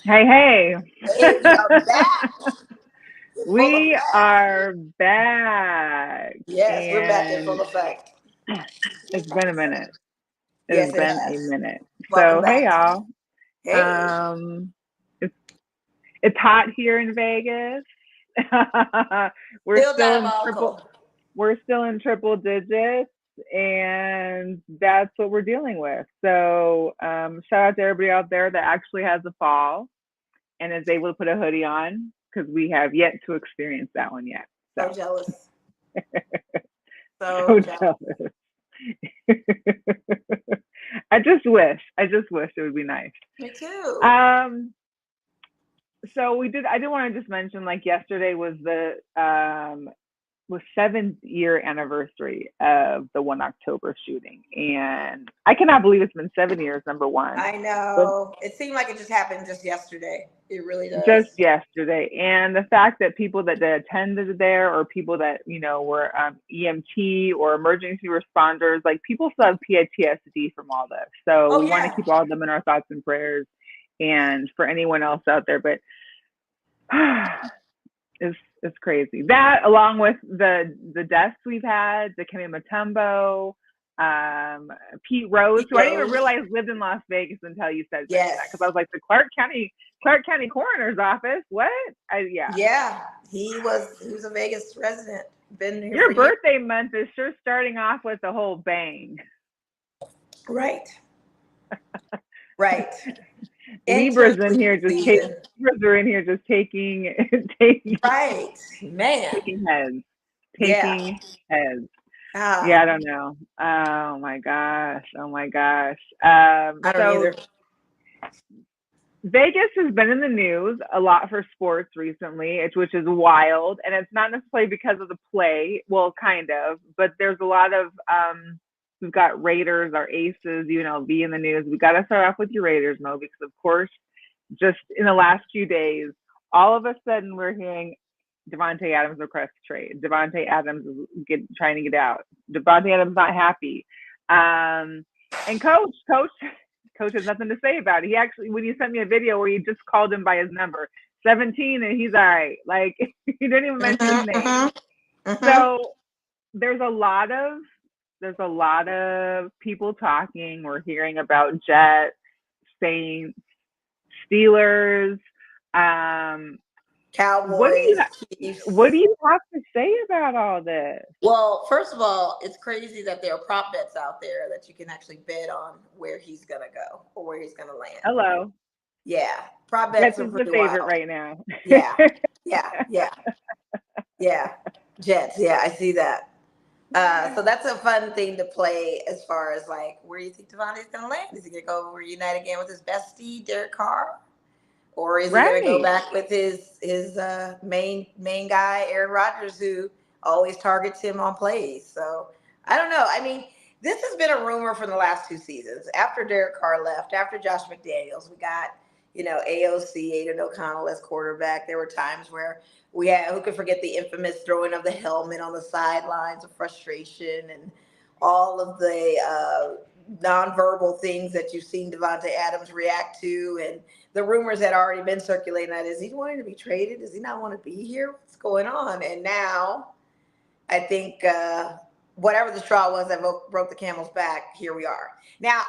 Hey, hey. Hey, we are back in full We effect. are back. Yes, we're back in full And effect. it's been a minute. It's Yes, it been a has. minute. Welcome So, hey, back. y'all. Hey, Um, it's, it's hot here in Vegas. we're still still in triple. diabolical. We're still in triple digits, and that's what we're dealing with. So, shout out to everybody out there that actually has a fall and is able to put a hoodie on because we have yet to experience that one yet. So So jealous. So so jealous. jealous. I just wish it would be nice. Me too. Um, so I did want to just mention like yesterday was 7th year anniversary of the 1 October shooting. And I cannot believe it's been 7 years, number one. I But know. It seemed like it just happened just yesterday. It really just does. yesterday, and the fact that people that attended there, or people that were EMT or emergency responders, like people still have PTSD from all this. So Oh we want to yeah. keep all of them in our thoughts and prayers, and for anyone else out there. But it's crazy that, along with the deaths we've had, Dikembe Mutombo, um, Pete Rose, Pete who I didn't even Rose. realize lived in Las Vegas until you said mention that, because I Yes. was like, the Clark County Coroner's Office. What? Yeah. Yeah. He was a Vegas resident. Been here for Your years. birthday month is sure starting off with a whole bang. Right. Right. Enter Libras in sleeping here just take season. Libras are in here just taking taking Right. Man. taking heads, Yeah. taking heads. Yeah, Ah, I don't know. Oh my gosh. Oh my gosh. I don't So either. Vegas has been in the news a lot for sports recently, which is wild, and it's not necessarily because of the play. Well, kind of, but there's a lot of we've got Raiders, our aces, UNLV in the news. We got to start off with your Raiders, Mo, because of course, just in the last few days, all of a sudden we're hearing Devontae Adams request trade. Devontae Adams is trying to get out. Devontae Adams not happy. And coach has nothing to say about it. He actually, when he sent me a video where he just called him by his number, 17, and he's all right. Like he didn't even mention his Mm-hmm, name. mm-hmm, mm-hmm. So there's a lot of people talking. We're hearing about Jets, Saints, Steelers. Um, what do you Cowboys, what Chiefs. do you have to say about all this? Well, first of all, it's crazy that there are prop bets out there that you can actually bet on where he's gonna go or where he's gonna land. Hello, Yeah, prop bets Jets are is the pretty favorite wild. right now. Yeah, yeah, yeah, yeah. Jets. Yeah, I see that. So that's a fun thing to play as far as like where you think Devontae's gonna land. Is he gonna go reunite again with his bestie Derek Carr? Or is he going to go Right. back with his main guy Aaron Rodgers, who always targets him on plays? So I don't know. I mean, this has been a rumor for the last 2 seasons. After Derek Carr left, after Josh McDaniels, we got AOC Aiden O'Connell as quarterback. There were times where we had, who could forget the infamous throwing of the helmet on the sidelines of frustration and all of the nonverbal things that you've seen Devontae Adams react to, and the rumors had already been circulating that is he wanting to be traded? Does he not want to be here? What's going on? And now I think whatever the straw was that broke the camel's back, here we are. Now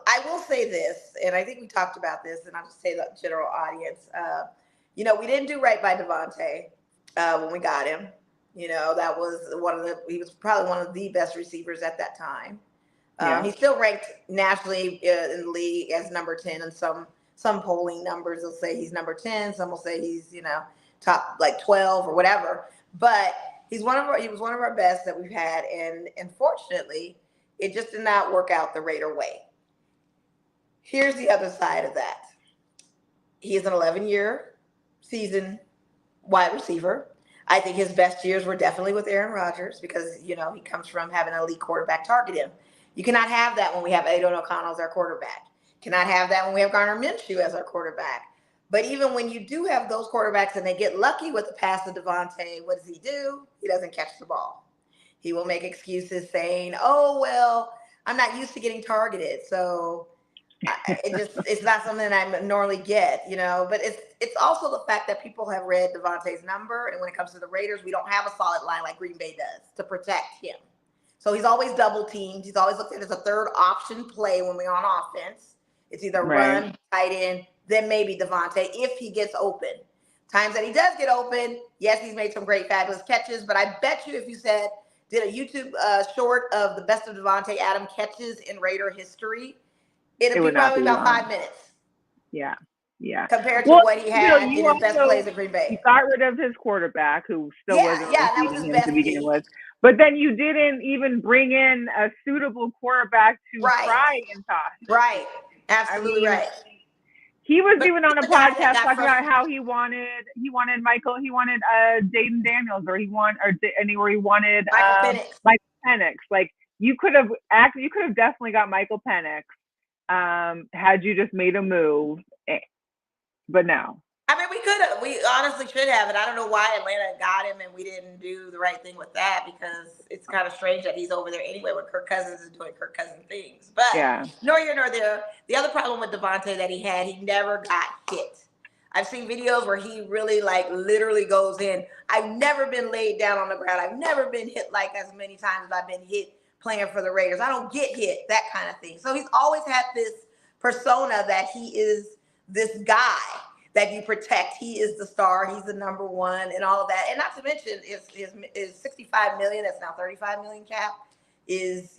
I will say this, and I think we talked about this, and I'll just say the general audience. We didn't do right by Devontae when we got him. That was he was probably one of the best receivers at that time. Yeah. He's still ranked nationally in the league as number 10, and some polling numbers will say he's number 10. Some will say he's top like 12 or whatever. But he was one of our best that we've had, and unfortunately, it just did not work out the Raider way. Here's the other side of that. He is an 11-year season wide receiver. I think his best years were definitely with Aaron Rodgers because he comes from having an elite quarterback target him. You cannot have that when we have Aiden O'Connell as our quarterback. Cannot have that when we have Garner Minshew as our quarterback. But even when you do have those quarterbacks and they get lucky with the pass to Devontae, what does he do? He doesn't catch the ball. He will make excuses saying, "Oh well, I'm not used to getting targeted, so it's not something that I normally get, but it's also the fact that people have read Devontae's number, and when it comes to the Raiders, we don't have a solid line like Green Bay does to protect him. So he's always double teamed. He's always looked at as a third option play when we're on offense. It's either Right. run, tight end, then maybe Devontae if he gets open. Times that he does get open, yes, he's made some great, fabulous catches, but I bet you if you did a YouTube short of the best of Devontae Adams catches in Raider history, It it'll be would not probably be about long. 5 minutes Yeah. Yeah. compared to Well, what he had you in his best also plays at Green Bay. you got rid of his quarterback, who still Yeah, wasn't yeah, really that was feeding his him to best begin piece. with. But then you didn't even bring in a suitable quarterback to Right, try and toss. right, I absolutely mean, right. he was But even he's on a the guy that podcast got talking about frustrated. how he wanted Michael, he wanted Jaden Daniels, or anywhere he wanted Michael Penix. Michael Penix. Like you could have definitely got Michael Penix had you just made a move, but no. I mean, we honestly should have, and I don't know why Atlanta got him and we didn't do the right thing with that, because it's kind of strange that he's over there anyway when Kirk Cousins is doing Kirk Cousins things. But Yeah. nor here nor there. The other problem with Devontae that he never got hit. I've seen videos where he really literally goes in. I've never been laid down on the ground. I've never been hit like as many times as I've been hit playing for the Raiders. I don't get hit, that kind of thing. So he's always had this persona that he is this guy that you protect. He is the star. He's the number one and all of that. And not to mention is 65 million. That's now 35 million cap is,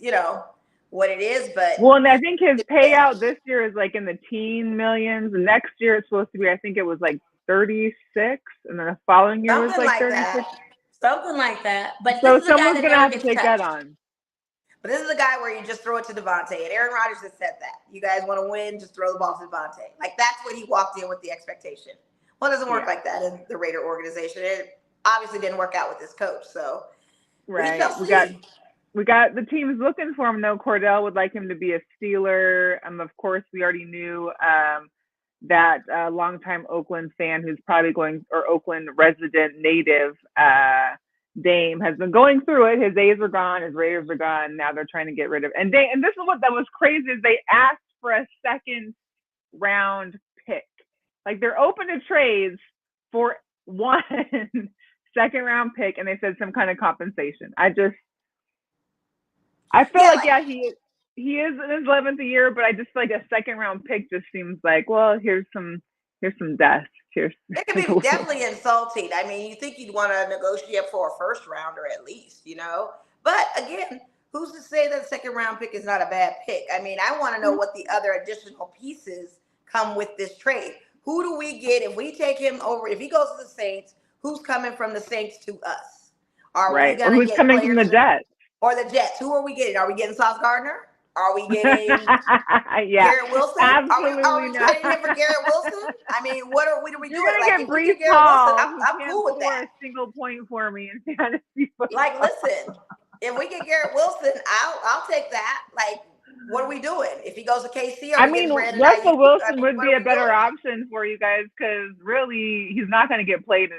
what it is. But well, and I think his payout this year is like in the teen millions. And next year it's supposed to be, I think it was like 36, and then the following year was something like like 36. that. Something like that. But So this is a guy someone's that gonna never have to gets take that touched. on. But this is a guy where you just throw it to Devontae. And Aaron Rodgers has said that. You guys want to win, just throw the ball to Devontae. Like, that's what he walked in with the expectation. Well, it doesn't work like that in the Raider organization. It obviously didn't work out with this coach. So we shall see. We got the teams looking for him though. Cordell would like him to be a Steeler. Of course, we already knew that longtime Oakland fan who's probably going, or Oakland resident native, Dame has been going through it. His A's are gone, his Raiders are gone. Now they're trying to get rid of. And this is what that was crazy, is they asked for a second round pick. Like they're open to trades for one second round pick, and they said some kind of compensation. I feel he is in his 11th year, but I just feel like a second round pick just seems like, well, here's some dust. It can be definitely insulting. I mean, you think you'd want to negotiate for a first rounder at least, But again, who's to say that a second round pick is not a bad pick? I mean, I want to know what the other additional pieces come with this trade. Who do we get if we take him over? If he goes to the Saints, who's coming from the Saints to us? Are we going to who's coming from the Jets? Or the Jets? Who are we getting? Are we getting Sauce Gardner? Are we getting Garrett Wilson? Absolutely are we trading him for Garrett Wilson? I mean, what are we doing? You're going to get Brees Hall, I'm cool with that. A single point for me in fantasy football. Like, listen, if we get Garrett Wilson, I'll take that. Like, what are we doing? If he goes to KC, Russell Wilson would be a better option for you guys, because really he's not going to get played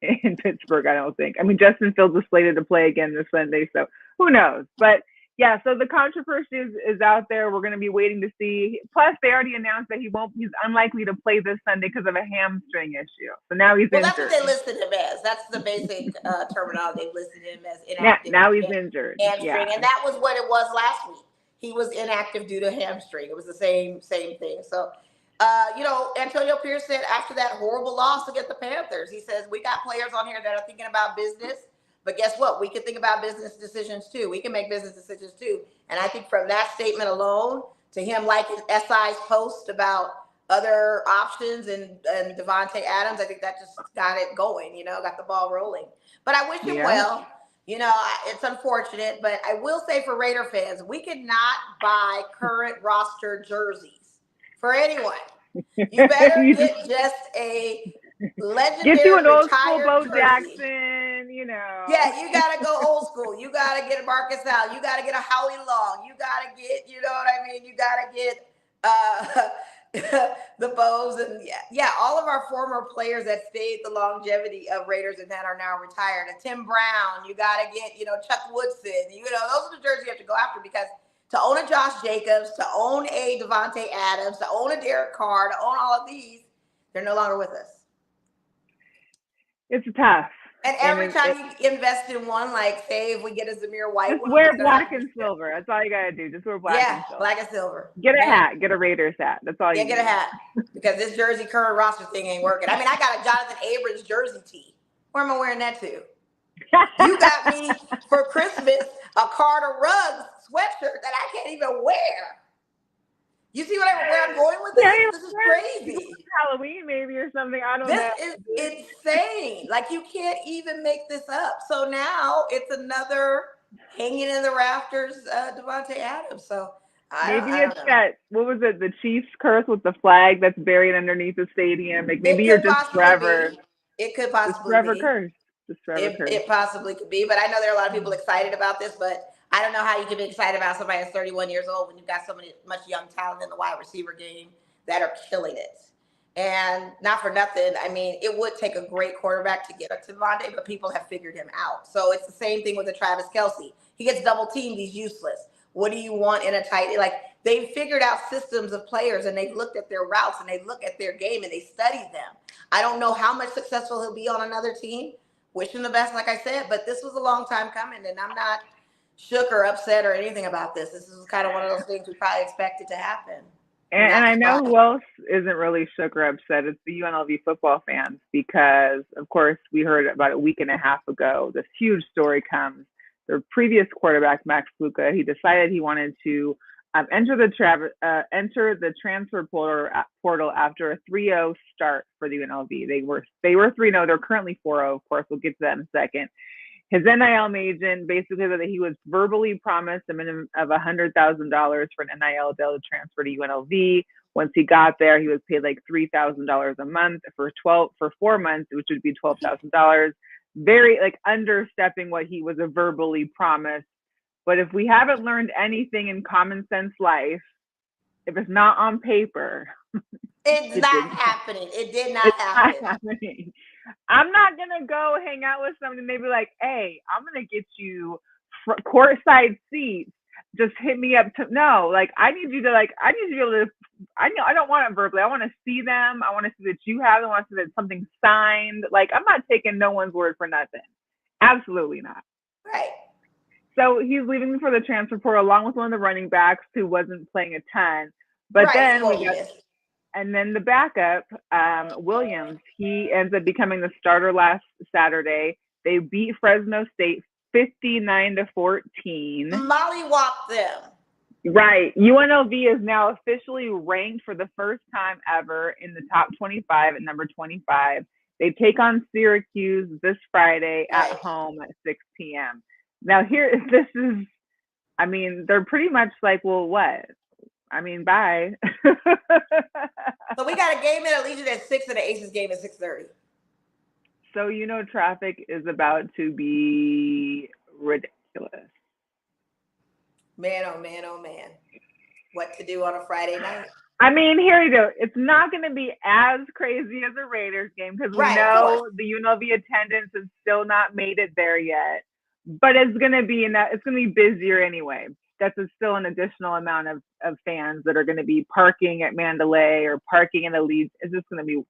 in Pittsburgh, I don't think. I mean, Justin Fields is slated to play again this Sunday, so who knows? But yeah, so the controversy is out there. We're going to be waiting to see. Plus, they already announced that he's unlikely to play this Sunday because of a hamstring issue. So now he's injured. That's what they listed him as. That's the basic terminology. They listed him as inactive. Now he's injured. Hamstring. Yeah. And that was what it was last week. He was inactive due to hamstring. It was the same thing. So, Antonio Pierce said after that horrible loss against the Panthers, he says, we got players on here that are thinking about business. But guess what? We can think about business decisions too. We can make business decisions too. And I think from that statement alone to him liking SI's post about other options and Devontae Adams, I think that just got it going, got the ball rolling. But I wish him well. It's unfortunate, but I will say for Raider fans, we cannot buy current roster jerseys for anyone. You better get just a legendary get you an old school Bo jersey. Jackson, Yeah, you gotta go old school. You gotta get Marcus Allen. You gotta get a Howie Long. You gotta get, you know what I mean? You gotta get the Bows, and all of our former players that stayed the longevity of Raiders and that are now retired. And Tim Brown, you gotta get, Chuck Woodson. Those are the jerseys you have to go after, because to own a Josh Jacobs, to own a Devontae Adams, to own a Derek Carr, to own all of these, they're no longer with us. It's tough. And every time you invest in one, like say if we get a Zamir White just one, wear black and silver. That's all you gotta do. Just wear black and silver. Black and silver. Get a hat. Get a Raiders hat. That's all you get a hat. Because this jersey current roster thing ain't working. I mean, I got a Jonathan Abrams jersey tee. Where am I wearing that to? You got me for Christmas a Carter Ruggs sweatshirt that I can't even wear. You see where I'm going with this? This is crazy. Halloween maybe or something. I don't know. This is insane. Like you can't even make this up. So now it's another hanging in the rafters, Devontae Adams. So maybe it's that, what was it, the Chiefs curse with the flag that's buried underneath the stadium. Like maybe you're just forever. It could possibly forever be. Cursed. Just forever cursed. It possibly could be. But I know there are a lot of people excited about this, but I don't know how you can be excited about somebody that's 31 years old when you've got so much young talent in the wide receiver game that are killing it. And not for nothing, I mean, it would take a great quarterback to get up to Devontae, but people have figured him out. So it's the same thing with the Travis Kelce. He gets double teamed, he's useless. What do you want in a tight end? Like they've figured out systems of players and they've looked at their routes and they look at their game and they studied them. I don't know how much successful he'll be on another team. Wish him the best, like I said, but this was a long time coming and I'm not shook or upset or anything about this. This is kind of one of those things we probably expected to happen. And I know who else isn't really shook or upset. It's the UNLV football fans because, of course, we heard about a week and a half ago, this huge story comes. Their previous quarterback, Max Luka, he decided he wanted to enter the transfer portal after a 3-0 start for the UNLV. They were 3-0. They're currently 4-0. Of course, we'll get to that in a second. His NIL agent basically said that he was verbally promised a minimum of $100,000 for an NIL deal to transfer to UNLV. Once he got there, he was paid like $3,000 a month for 4 months, which would be $12,000. Very like understepping what he was verbally promised. But if we haven't learned anything in common sense life, if it's not on paper, it's not happening. It did not happen. I'm not going to go hang out with somebody and they be like, hey, I'm going to get you courtside seats. Just hit me up. No, like, I need you to be able to, I don't want it verbally. I want to see them. I want to see that you have them. I want to see that something's signed. Like, I'm not taking no one's word for nothing. Absolutely not. Right. So he's leaving for the transfer portal along with one of the running backs who wasn't playing a ton. But then and then the backup, Williams, he ends up becoming the starter last Saturday. They beat Fresno State 59-14. Mollywopped them. Right. UNLV is now officially ranked for the first time ever in the top 25 at number 25. They take on Syracuse this Friday at home at 6 p.m. Now I mean, they're pretty much like, well, what? I mean, bye. So we got a game at Allegiant at 6 and the Aces game at 6:30. So traffic is about to be ridiculous. Man, oh man, oh man. What to do on a Friday night? I mean, here you go. It's not going to be as crazy as a Raiders game because we know the UNLV attendance has still not made it there yet. But it's going to be busier anyway. That's still an additional amount of fans that are going to be parking at Mandalay or parking in the Leeds. It's going to be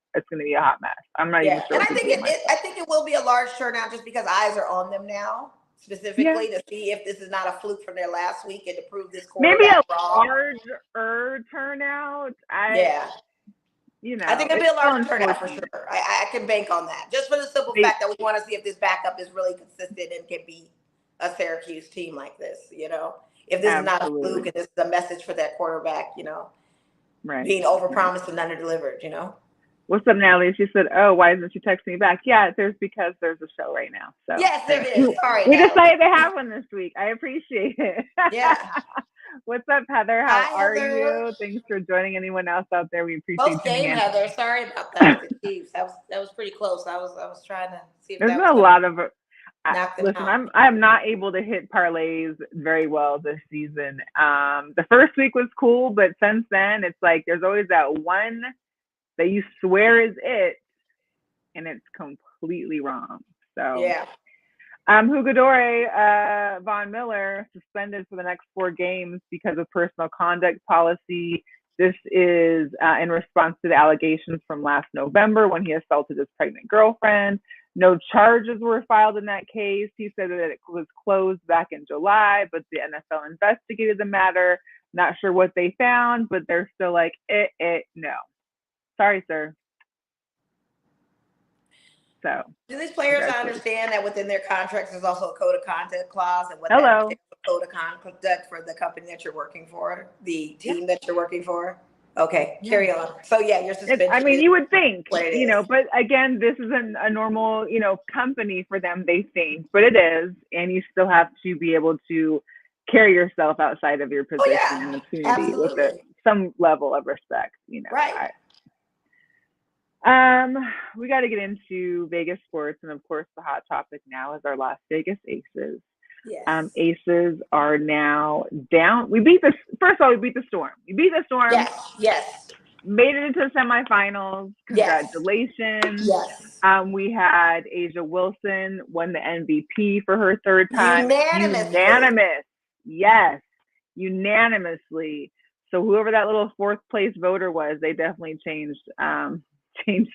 a hot mess. I'm not even sure. And I think it will be a large turnout just because eyes are on them now, specifically to see if this is not a fluke from their last week and to prove this quarterback maybe a wrong. larger turnout. I think it'll be a large turnout for sure. I can bank on that just for the simple fact that we want to see if this backup is really consistent and can be a Syracuse team like this. If this is not a fluke and this is a message for that quarterback, being overpromised and underdelivered, What's up, Natalie? She said, oh, why isn't she texting me back? Yeah, because there's a show right now. So yes, there is. Sorry, we decided to have one this week. I appreciate it. Yeah. What's up, Heather? How are you? Thanks for joining. Anyone else out there? We appreciate you. Close game, Heather. Sorry about that with the Chiefs. That was pretty close. I was trying to see if there's that been a lot of listen, I'm not able to hit parlays very well this season. The first week was cool, but since then it's like there's always that one that you swear is it, and it's completely wrong. So Hugadore Von Miller suspended for the next 4 games because of personal conduct policy. This is in response to the allegations from last November when he assaulted his pregnant girlfriend. No charges were filed in that case. He said that it was closed back in July, but the NFL investigated the matter. Not sure what they found, but they're still like, no. Sorry, sir. So, do these players understand that within their contracts there's also a code of conduct clause, and what that entails, a code of conduct for the company that you're working for, the team that you're working for? Okay, carry on. So yeah, your suspension. I mean, you would think, but again, this isn't a normal, company for them, they think, but it is, and you still have to be able to carry yourself outside of your position in the community with some level of respect, Right. We got to get into Vegas sports, and of course, the hot topic now is our Las Vegas Aces. Yes. Aces are now down. We beat the Storm. You beat the Storm. Yes. Made it into the semifinals. Congratulations. Yes. We had Asia Wilson won the MVP for her 3rd time. Unanimous. Yes, unanimously. So whoever that little 4th place voter was, they definitely changed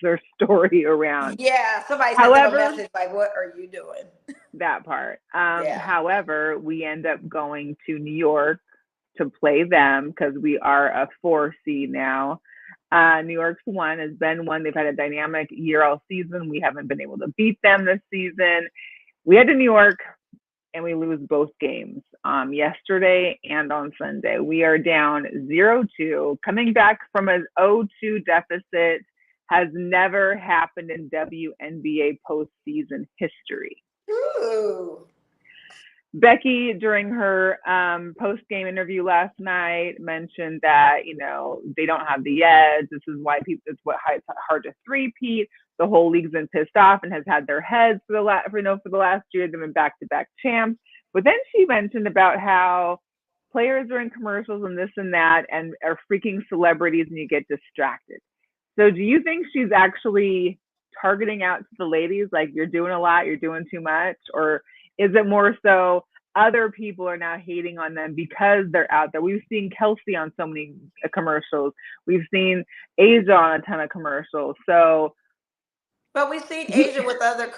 their story around. Yeah, somebody sent them a message like, "What are you doing?" That part. However, we end up going to New York to play them because we are a 4 seed now. New York's won, has been one. They've had a dynamic year all season. We haven't been able to beat them this season. We head to New York and we lose both games yesterday and on Sunday. We are down 0-2, coming back from a 0-2 deficit. Has never happened in WNBA postseason history. Ooh. Becky, during her post-game interview last night, mentioned that they don't have the edge. This is why it's hard to three-peat. The whole league's been pissed off and has had their heads for the last year. They've been back-to-back champs. But then she mentioned about how players are in commercials and this and that and are freaking celebrities, and you get distracted. So do you think she's actually targeting out to the ladies, like, you're doing a lot, you're doing too much? Or is it more so other people are now hating on them because they're out there? We've seen Kelsey on so many commercials. We've seen Asia on a ton of commercials. But we've seen Asia with other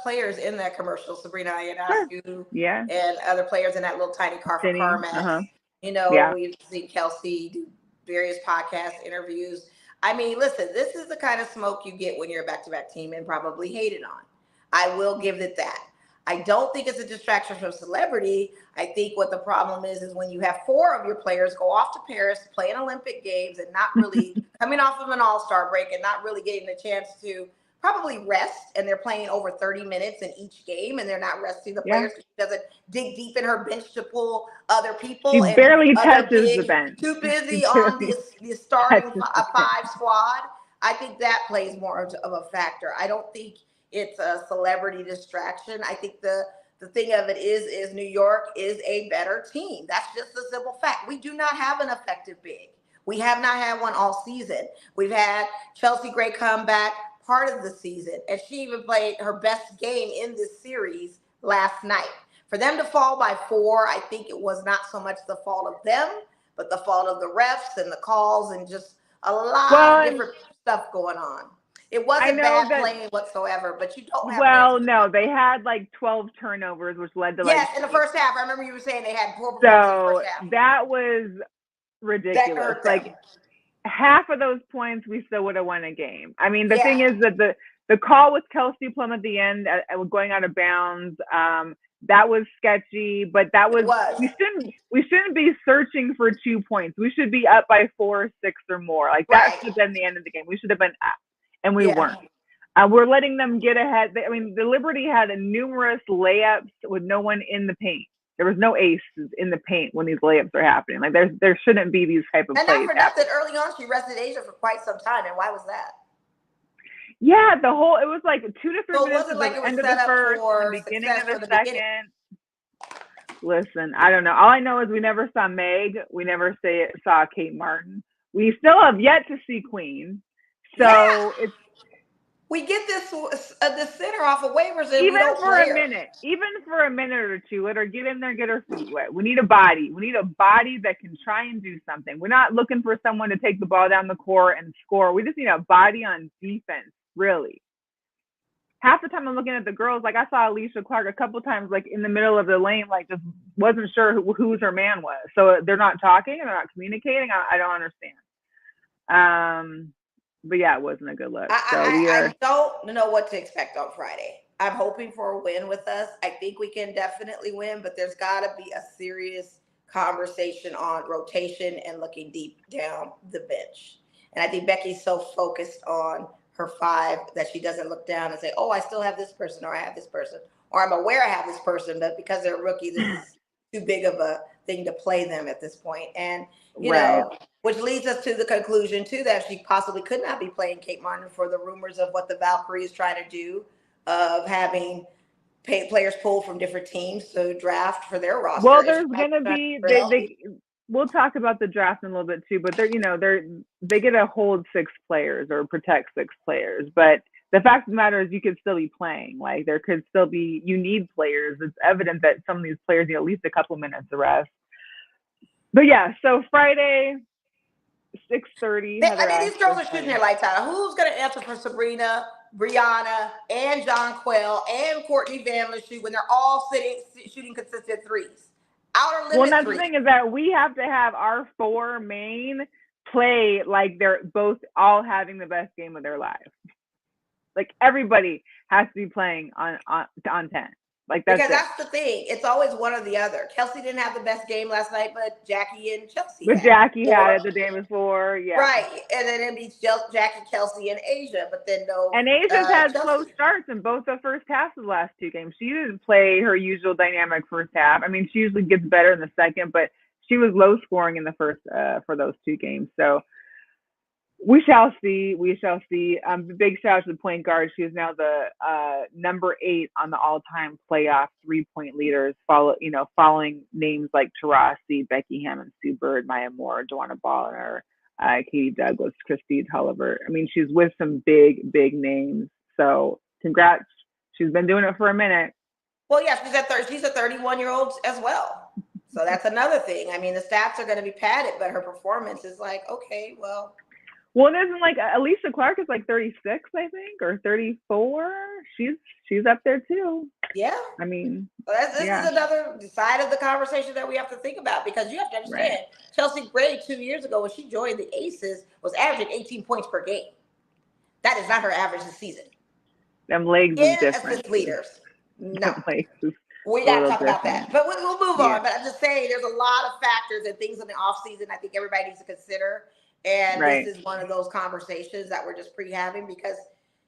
players in that commercial, Sabrina Ionescu, and other players in that little tiny car for CarMax. We've seen Kelsey do various podcast interviews. I mean, listen, this is the kind of smoke you get when you're a back-to-back team and probably hated on. I will give it that. I don't think it's a distraction from celebrity. I think what the problem is when you have 4 of your players go off to Paris, play in Olympic Games, and not really coming off of an all-star break and not really getting the chance to probably rest, and they're playing over 30 minutes in each game, and they're not resting the players. She doesn't dig deep in her bench to pull other people. She barely touches the bench. Too busy on the starting 5 squad. I think that plays more of a factor. I don't think it's a celebrity distraction. I think the thing of it is New York is a better team. That's just a simple fact. We do not have an effective big. We have not had one all season. We've had Chelsea Gray come back part of the season, and she even played her best game in this series last night. For them to fall by 4, I think it was not so much the fault of them, but the fault of the refs and the calls and just a lot of different stuff going on. It wasn't bad playing whatsoever, but you don't have. No, they had like 12 turnovers, which led to in the first half. I remember you were saying they had poor performance in the first half. That was ridiculous. Like, half of those points, we still would have won a game. I mean, the thing is that the call with Kelsey Plum at the end, going out of bounds, that was sketchy. But that was. We shouldn't be searching for 2 points. We should be up by 4, 6, or more. Like, that should have been the end of the game. We should have been up, and we weren't. We're letting them get ahead. I mean, the Liberty had numerous layups with no one in the paint. There was no aces in the paint when these layups are happening. Like, there shouldn't be these type of plays. And not for nothing, early on she rested Asia for quite some time. And why was that? Yeah, it was like 2 to 3 minutes at the end of the first, the beginning of the second. Listen, I don't know. All I know is we never saw Meg. We never saw Kate Martin. We still have yet to see Queen. So We get the center off of waivers and we Even don't for play a her. minute, even for a minute or two, let her get in there, get her feet wet. We need a body. We need a body that can try and do something. We're not looking for someone to take the ball down the court and score. We just need a body on defense, really. Half the time I'm looking at the girls, like I saw Alicia Clark a couple times, like in the middle of the lane, like just wasn't sure who's her man was. So they're not talking, they're not communicating. I don't understand. But yeah, it wasn't a good look. So we I are. don't know what to expect on Friday. I'm hoping for a win with us. I think we can definitely win, but there's got to be a serious conversation on rotation and looking deep down the bench. And I think Becky's so focused on her five that she doesn't look down and say, "Oh, I still have this person, or I have this person, or I'm aware I have this person, but because they're a rookie, this is too big of a thing to play them at this point." And you Right. know, which leads us to the conclusion too that she possibly could not be playing Kate Martin for the rumors of what the Valkyrie is trying to do of having players pulled from different teams to draft for their roster. Well, And she there's might gonna be be trying to healthy. we'll talk about the draft in a little bit too, but they get to hold 6 players or protect 6 players. But the fact of the matter is you could still be playing. Like there could still be you need players. It's evident that some of these players need at least a couple minutes of rest. But yeah, so Friday, 6:30, Heather These girls Ashley are shooting their playing. lights out. Who's going to answer for Sabrina, Brianna, and John Quell and Courtney Van Shoot when they're all shooting consistent threes? Outer Well, and limit that's the three. thing is that we have to have our 4 main play like they're both all having the best game of their lives. Like everybody has to be playing on 10. Like that's Because it. that's the thing. It's always one or the other. Kelsey didn't have the best game last night, but Jackie and Chelsea But had. Jackie had Or it the day before, yeah. right, and then it beats Jackie, Kelsey, and Asia, but then no And Asia's had slow Chelsea. starts in both the first halves of the last 2 games. She didn't play her usual dynamic first half. I mean, she usually gets better in the second, but she was low scoring in the first for those 2 games. So we shall see. We shall see. Big shout out to the point guard. She is now the number 8 on the all-time playoff 3-point leaders. Following names like Tarasi, Becky Hammond, Sue Bird, Maya Moore, Joanna Balliner, Katie Douglas, Christine Tulliver. I mean, she's with some big, big names. So congrats. She's been doing it for a minute. Well, yeah, she's a 31-year-old as well. So that's another thing. I mean, the stats are going to be padded, but her performance is like, okay, well. Well, and isn't like Alicia Clark is like 36, I think, or 34. She's up there too. Yeah. I mean, So this is another side of the conversation that we have to think about because you have to understand right. Chelsea Gray 2 years ago when she joined the Aces was averaging 18 points per game. That is not her average this season. Them legs is In different. assist leaders. No. Them legs is We a got to little talk about that. different. But we'll move Yeah. on. But I'm just saying there's a lot of factors and things in the offseason I think everybody needs to consider. And this Right. is one of those conversations that we're just pre-having because,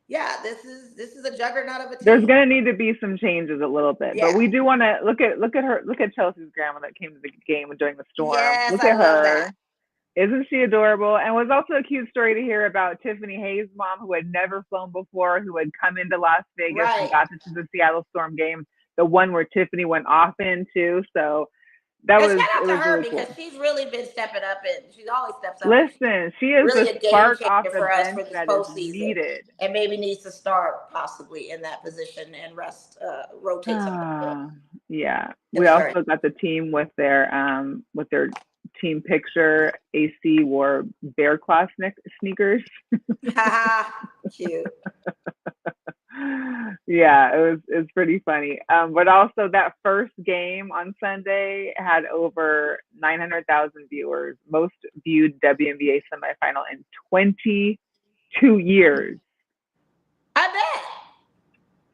yeah, this is a juggernaut of a There's team. gonna need to be some changes a little bit, but Yeah. we do want to look at Chelsea's grandma that came to the game during the storm. Yes, Look I at love that. her. Isn't she adorable? And was also a cute story to hear about Tiffany Hayes' mom, who had never flown before, who had come into Las Vegas and Right. got to the Seattle Storm game, the one where Tiffany went off into. So that And was shout out it to was her really because cool. she's really been stepping up and she always steps up and she's Listen, she is really the a game spark off changer the for us bench for this that is postseason. needed. And maybe needs to start possibly in that position and rotate some Yeah. in We the starting. also got the team with their team picture. AC wore bear claw sneakers. Cute. Yeah, it's pretty funny. But also that first game on Sunday had over 900,000 viewers, most viewed WNBA semifinal in 22 years. I bet.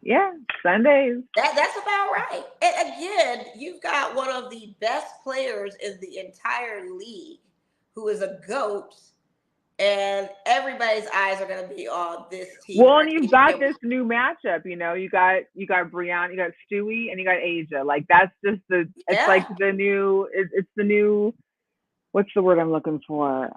Yeah, Sundays. That's about right. And again, you've got one of the best players in the entire league who is a GOAT, and everybody's eyes are going to be on this team. Well, And and you've got this new matchup. You got Brianna, you got Stewie, and you got Asia. Like that's just it's yeah. like the new. It's the new. What's the word I'm looking for?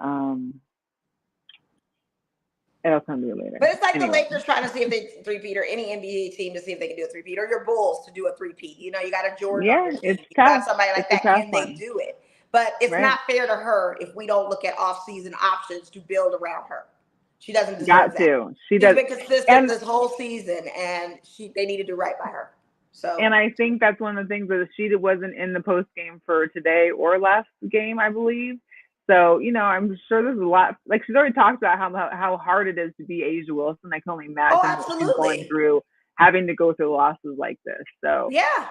It'll come to you later. But it's like the Anyway. Lakers trying to see if they three-peat or any NBA team to see if they can do a three-peat or your Bulls to do a three-peat. You know, you got a Jordan on Yeah, your it's team. You got tough. somebody like It's a that. tough Can they one. do it? But it's Right. not fair to her if we don't look at off-season options to build around her. She doesn't deserve Got that. to. She She's does. been consistent And this whole season, and they need to do right by her. So, and I think that's one of the things that she wasn't in the post game for today or last game, I believe. So, I'm sure there's a lot. Like, she's already talked about how hard it is to be Asia Wilson. I can only oh, imagine what she's going absolutely. through, having to go through losses like this. So, Yeah.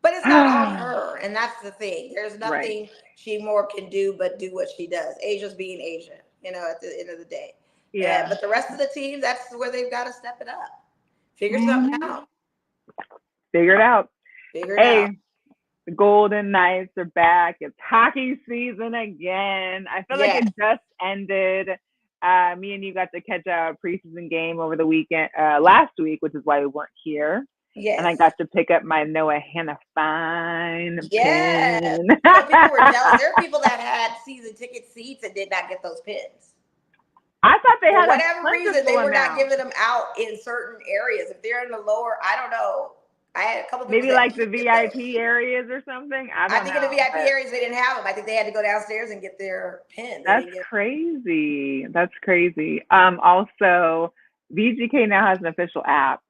But it's not on her. And that's the thing. There's right. nothing she more can do but do what she does. Asia's being Asia, at the end of the day. Yeah. But the rest of the team, that's where they've got to step it up. Figure something Mm-hmm. out. Figure it out. Figure it out. Hey, the Golden Knights are back. It's hockey season again. I feel like Yes. it just ended. Me and you got to catch a preseason game over the weekend, last week, which is why we weren't here. And I Yes. got to pick up my Noah Hannah Fine Yes. pin. People were jealous. There are people that had season ticket seats and did not get those pins. I thought they For had a whatever reason, they plentiful were not amount. giving them out in certain areas. If they're in the lower, I don't know. I had a couple of people Maybe that like the didn't get those. VIP areas or something. I I don't think in the know. VIP But areas they didn't have them. I think they had to go downstairs and get their pin. They that's didn't get. crazy. That's crazy. Also, VGK now has an official app.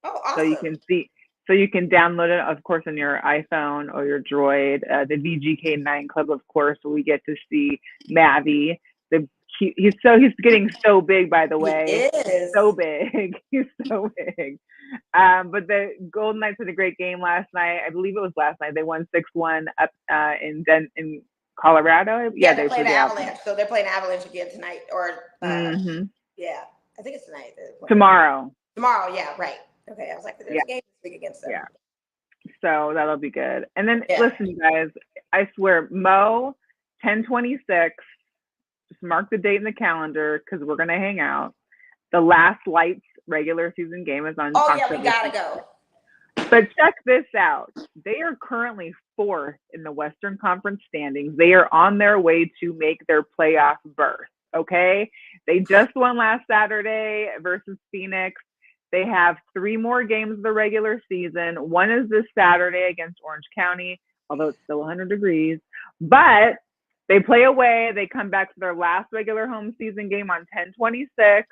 Oh, So you awesome! can see, so you can download it, of course, on your iPhone or your Droid. The VGK9 Club, of course, where we get to see Mavi. He's getting so big, by the He way, so is. big. He's so big. But the Golden Knights had a great game last night. I believe it was last night. They won 6-1 up in Colorado. Yeah, Yeah, they're they playing played the the Avalanche, Avalanche. so they're playing Avalanche again tonight. Or Mm-hmm. yeah, I think it's tonight. They're playing Tomorrow. tomorrow. Yeah, right. Okay, I was like, Yeah, there's a game this week against them. yeah. So that'll be good. And then Yeah. listen, you guys, I swear, Mo, 10/26. Just mark the date in the calendar because we're gonna hang out. The last Lights regular season game is on Oh yeah, we October gotta 6th. go. But check this out. They are currently fourth in the Western Conference standings. They are on their way to make their playoff berth. Okay. They just won last Saturday versus Phoenix. They have 3 more games of the regular season. One is this Saturday against Orange County, although it's still 100 degrees. But they play away. They come back to their last regular home season game on 10/26.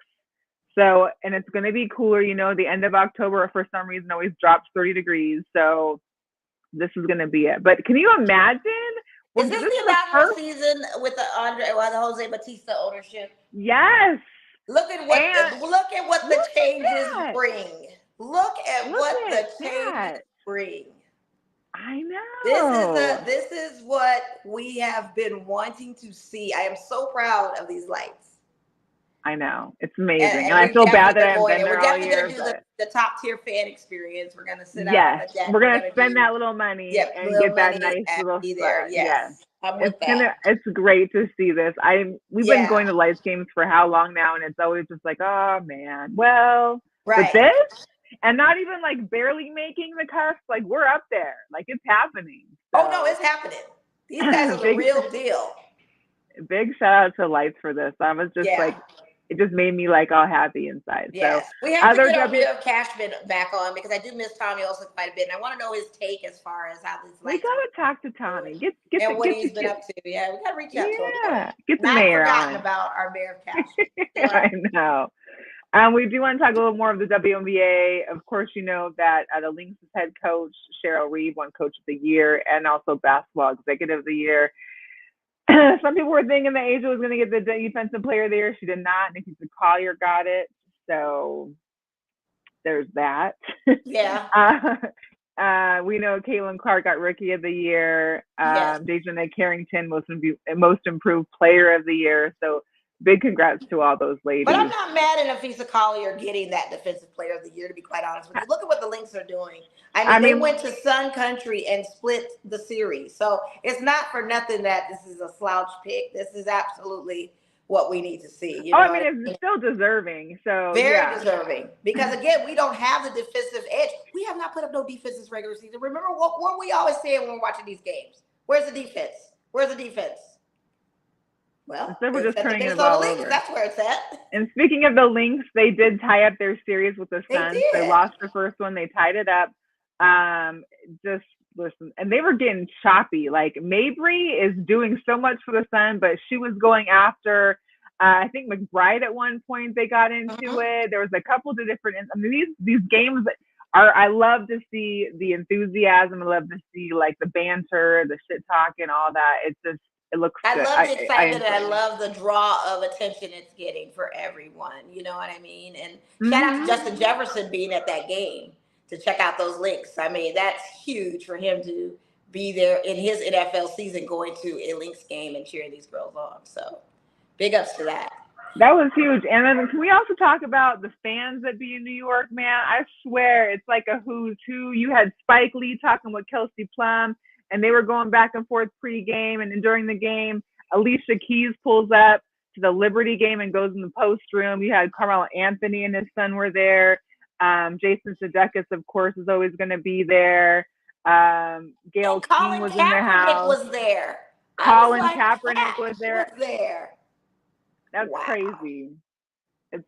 So, and it's going to be cooler. The end of October for some reason always drops 30 degrees. So this is going to be it. But can you imagine? Is This this is the the inaugural first. season with the Jose Batista ownership? Yes. And Look at what the look changes at that. bring. Look at Look what at the changes that. bring. I This is know. what we have been wanting to see. I am so proud of these lights. I know. It's amazing. And And I we've feel definitely bad that I been haven't going been there. We're there all definitely going year, to do but the top tier fan experience. We're going to sit out on yes, the deck. we're We're going to going to spend do, that little money yep, and little get that money nice and little be there. spot. Yes. Yes, I'm with that. It's great to see this. We've been Yeah, going to Lights games for how long now, and it's always just like, oh man. Well, but right. this, and not even like barely making the cusp, like we're up there. Like it's happening. Oh, no, So it's happening. These guys are the big real deal. big shout out to Lights for this. I was just Yeah. like, it just made me like all happy inside. So Yes, we have to other get our W Mayor of Cashman back on because I do miss Tommy Olson quite a bit, and I want to know his take as far as how these we lights are gotta talk to doing Tommy. Get and the what get the he's been get up to. Yeah, we got to reach out to him more. get the Not mayor forgotten on. about our Mayor of Cashman. Yeah. I know. We do want to talk a little more of the WNBA. Of course, you know that the Lynx head coach, Cheryl Reeve, won Coach of the Year and also Basketball Executive of the Year. Some people were thinking that Asia was going to get the Defensive Player of the Year. She did not. Nikita Collier got it. So there's that. Yeah. We know Caitlin Clark got Rookie of the Year. Yes. Dejana Carrington, most improved Player of the Year. So big congrats to all those But I'm ladies. not mad at Afisa Collier getting that Defensive Player of the Year, to be quite honest with you. Look at what the Lynx are doing. I mean, they went to Sun Country and split the series. So it's not for nothing that this is a slouch pick. This is absolutely what we need to see. It's still deserving. So very deserving. Because again, we don't have the defensive edge. We have not put up no defense this regular season. Remember what we always say when we're watching these games? Where's the defense? Where's the defense? Well, instead we're just it's at the turning it Minnesota all Lynx. over. That's where it's at. And speaking of the Lynx, they did tie up their series with the Suns. They lost the first one. They tied it up. Just listen, and they were getting choppy. Like Mabry is doing so much for the Sun, but she was going after I think McBride at one point they got into Mhm. it. There was a couple of different. I mean, these games are. I love to see the enthusiasm. I love to see like the banter, the shit talk, and all that. It's just it looks I good. love the I excitement and I enjoy it. love the draw of attention it's getting for everyone. You know what I mean? And shout out to Mm-hmm. Justin Jefferson being at that game to check out those links. I mean, that's huge for him to be there in his NFL season going to a Lynx game and cheering these girls on. So big ups to that. That was huge. And then can we also talk about the fans that be in New York, man? I swear it's like a who's who. You had Spike Lee talking with Kelsey Plum, and they were going back and forth pregame, and then during the game, Alicia Keys pulls up to the Liberty game and goes in the post room. You had Carmelo Anthony and his son were there. Jason Sudeikis, of course, is always going to be there. And Gail King Colin was in the Kaepernick house. was there. I was Colin like, Kaepernick was Cash was there. there. That's Wow. crazy. It's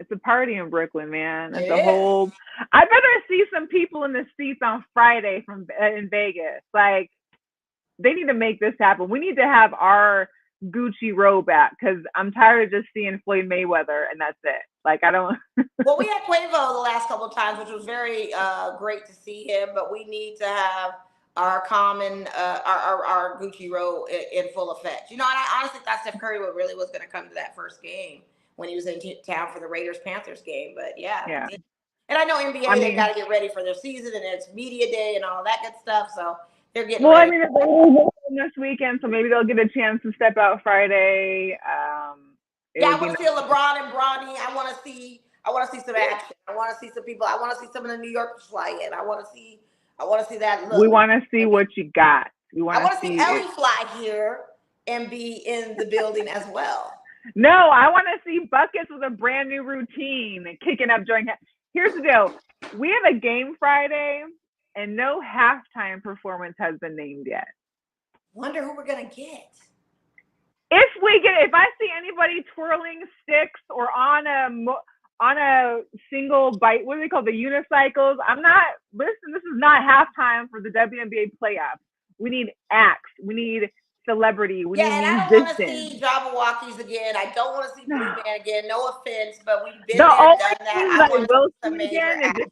it's a party in Brooklyn, man. It's It a is. whole. I better see some people in the seats on Friday from in Vegas. Like they need to make this happen. We need to have our Gucci row back because I'm tired of just seeing Floyd Mayweather and that's it. Like I don't. Well, we had Quavo the last couple of times, which was very great to see him. But we need to have our common, our Gucci row in full effect. You know, and I honestly thought Steph Curry really was going to come to that first game when he was in town for the Raiders Panthers game. But yeah, Yeah. and I know I NBA they've got mean, to get ready for their season and it's media day and all that good stuff. So they're getting well, I ready. mean, they're this weekend, so maybe they'll get a chance to step out Friday. It Yeah, would I be want to see a LeBron and Bronny. I want to see some action. I want to see some people. I want to see some of the New Yorkers fly in. I want to see that we look. want to see what you got. We I want to want to see see it. Ellie fly here and be in the building as well. No, I want to see buckets with a brand new routine and kicking up during. Here's the deal: we have a game Friday, and no halftime performance has been named yet. Wonder who we're gonna get. If I see anybody twirling sticks or on a single bite, what do they call the unicycles? I'm not. Listen, this is not halftime for the WNBA playoffs. We need acts. We need celebrity. We need Yeah, and I don't want to musicians. see Jabberwockies again. I don't want to see Blue No. Man again. No offense, but we've been The there, only done that. thing that I I want to will see some see major again is action.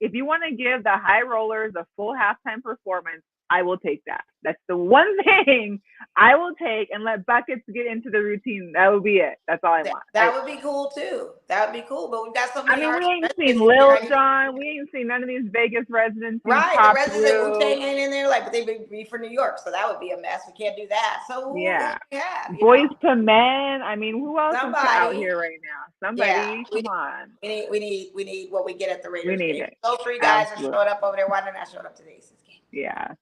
if you want to give the High Rollers a full halftime performance, I will take that. That's the one thing I will take and let buckets get into the routine. That would be it. That's all I want. That would be cool too. That would be cool. But we've got so I many mean, we artists ain't seen residents in here. Lil I need Jon. We ain't seen none of these Vegas residents who right. The pop residents at Wu through. Tang ain't in there, like, but they be for New York, so that would be a mess. We can't do that. So who Yeah. do we have? You Boys know, to Men. I mean, who else is out somebody. here right now? Yeah, Somebody. Come on. we need what we get at the We Raiders need game. it. Those three guys are Absolutely. showing up over there. Why didn't I show up to the Aces game? Yeah.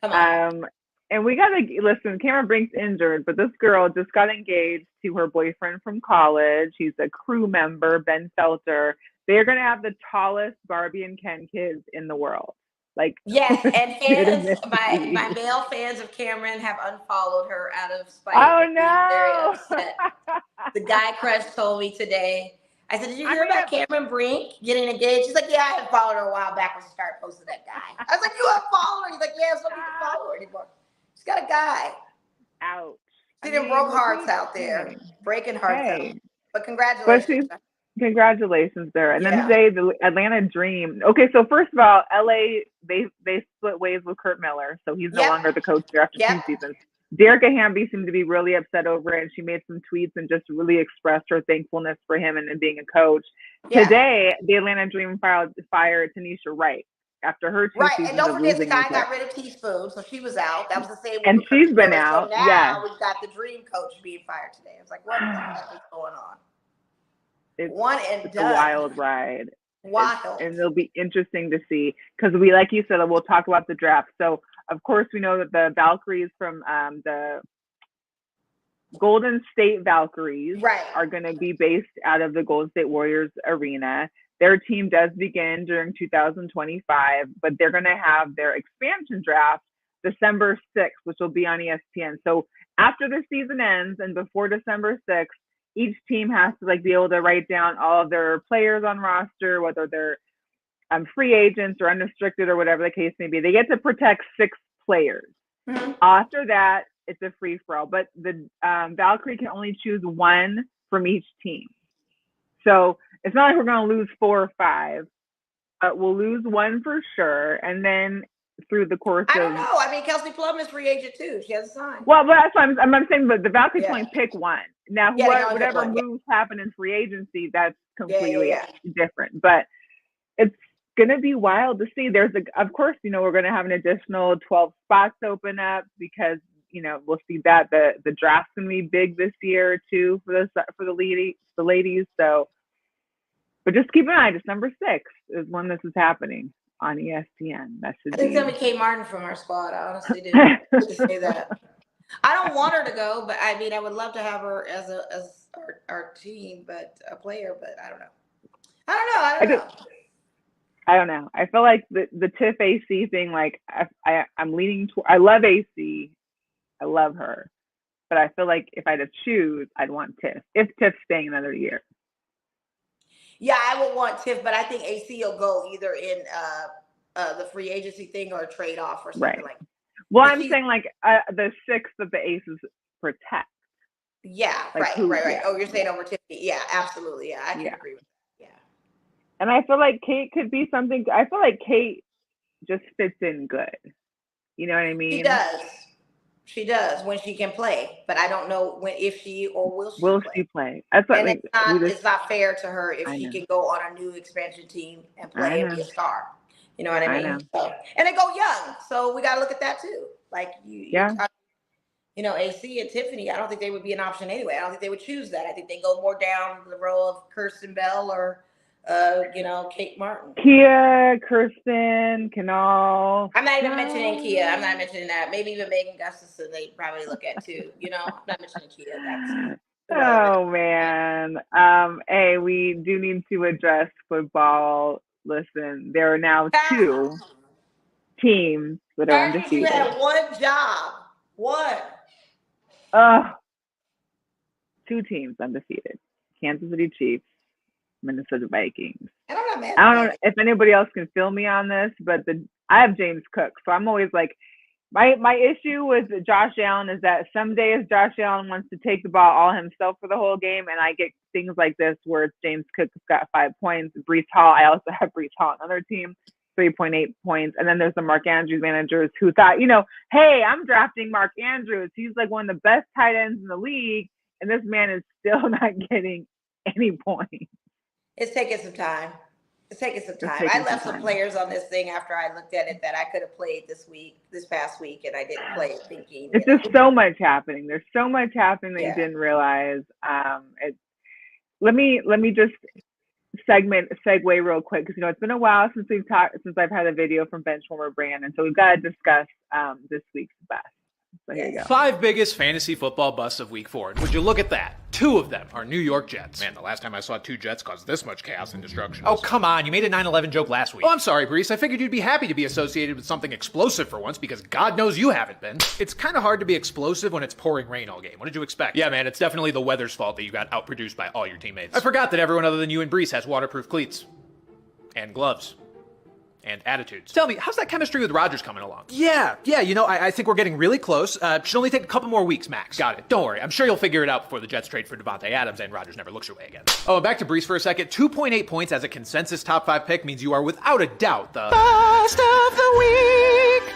Come on. And we gotta listen. Cameron Brink's injured, but this girl just got engaged to her boyfriend from college. He's a crew member, Ben Felter. They're gonna have the tallest Barbie and Ken kids in the world. Like, Yes, and fans, my legitimately. male fans of Cameron have unfollowed her out of spite Oh and being very no! upset. The guy crush told me today. I said, "Did you I hear mean, about Cameron Brink getting engaged?" She's like, "Yeah, I had followed her a while back when she started posting that guy." I was like, "You have followed her?" He's like, "Yeah, so I don't need to follow her anymore." She's got a guy. ouch. I See them broke mean, what hearts he? out Hey, there, breaking hearts out. hey. But But congratulations. she's congratulations there. And then Yeah. today, the Atlanta Dream. Okay, so first of all, LA they split ways with Kurt Miller, so he's no Yep. longer the coach there after Yep. 2 seasons. Derica Hamby seemed to be really upset over it, and she made some tweets and just really expressed her thankfulness for him and being a coach. Yeah. Today, the Atlanta Dream fired Tanisha Wright after her two Right, and seasons don't of forget losing with Sky her, got rid of Teaspoon, so she was out. That was the same week and with she's Kirsten been Miller. So out. Yeah, now we've got the Dream coach being fired today. I was like, what the heck is going on? it's One and it's a done. wild ride. Wild. And it'll be interesting to see because we, like you said, we'll talk about the draft. So of course we know that the Valkyries from the Golden State Valkyries Right. are going to be based out of the Golden State Warriors arena. Their team does begin during 2025, but they're going to have their expansion draft December 6th, which will be on ESPN. So after the season ends and before December 6th, each team has to like be able to write down all of their players on roster, whether they're free agents or unrestricted or whatever the case may be. They get to protect 6 players. Mm-hmm. After that, it's a free for all. But the Valkyrie can only choose one from each team. So it's not like we're going to lose 4 or 5. We'll lose one for sure, and then through the course I don't know. I mean, Kelsey Plum is free agent too. She has a sign. Well, but that's what I'm saying. But the Valkyries only pick one. Now, whatever moves happen in free agency, that's completely different. But it's gonna be wild to see. Of course, we're gonna have an additional 12 spots open up because we'll see that the draft's gonna be big this year too for the ladies. So. But just keep an eye. December 6th is when this is happening on ESPN. I think it's going to be Kate Martin from our squad. I honestly didn't say that. I don't want her to go, but I mean, I would love to have her as our team, but a player. But I don't know. I don't know. I feel like the Tiff AC thing. Like I'm leaning toward. I love AC. I love her, but I feel like if I had to choose, I'd want Tiff. If Tiff's staying another year. Yeah, I would want Tiff, but I think AC will go either in the free agency thing or a trade off or something like that. Well, I'm saying like the 6th of the Aces protect. Yeah, like right. Oh, you're saying over Tiffany. Yeah, absolutely. Yeah, I can agree with that. Yeah. And I feel like Kate could be something. I feel like Kate just fits in good. You know what I mean? She does when she can play, but I don't know if she or will she play. That's what it's not fair to her if she can go on a new expansion team and play and be a star. You know what I mean? So, and they go young, so we got to look at that too. Like AC and Tiffany, I don't think they would be an option anyway. I don't think they would choose that. I think they go more down the row of Kirsten Bell or Kate Martin. Kia, Kirsten, Canal. I'm not even mentioning Kia. I'm not mentioning that. Maybe even Megan Gustafson, they probably look at too. I'm not mentioning Kia. Oh man. Hey, we do need to address football. Listen, there are now 2 teams that are undefeated. You had one job. One. 2 teams undefeated. Kansas City Chiefs, Minnesota Vikings. And I'm not mad. I don't know if anybody else can fill me on this, but I have James Cook, so I'm always like, my issue with Josh Allen is that some days Josh Allen wants to take the ball all himself for the whole game, and I get things like this where it's James Cook has got 5 points. Breece Hall, I also have Breece Hall, another team, 3.8 points, and then there's the Mark Andrews managers who thought, hey, I'm drafting Mark Andrews. He's like one of the best tight ends in the league, and this man is still not getting any points. It's taking some time. I left some players on this thing after I looked at it that I could have played this past week, and I didn't play it thinking. It's just so much happening. There's so much happening that you didn't realize. Let me just segue real quick because it's been a while since I've had a video from Benchwarmer Brand, and so we've got to discuss this week's best. So here you go. 5 biggest fantasy football busts of week 4. Would you look at that? 2 of them are New York Jets. Man, the last time I saw 2 Jets cause this much chaos and destruction. Oh, come on. You made a 9/11 joke last week. Oh, I'm sorry, Breece. I figured you'd be happy to be associated with something explosive for once because God knows you haven't been. It's kind of hard to be explosive when it's pouring rain all game. What did you expect? Yeah, man, it's definitely the weather's fault that you got outproduced by all your teammates. I forgot that everyone other than you and Breece has waterproof cleats. And gloves. And attitudes. Tell me, how's that chemistry with Rodgers coming along? Yeah, I think we're getting really close. Should only take a couple more weeks, max. Got it. Don't worry. I'm sure you'll figure it out before the Jets trade for Devontae Adams and Rodgers never looks your way again. Oh, and back to Breece for a second. 2.8 points as a consensus top 5 pick means you are without a doubt the best of the week.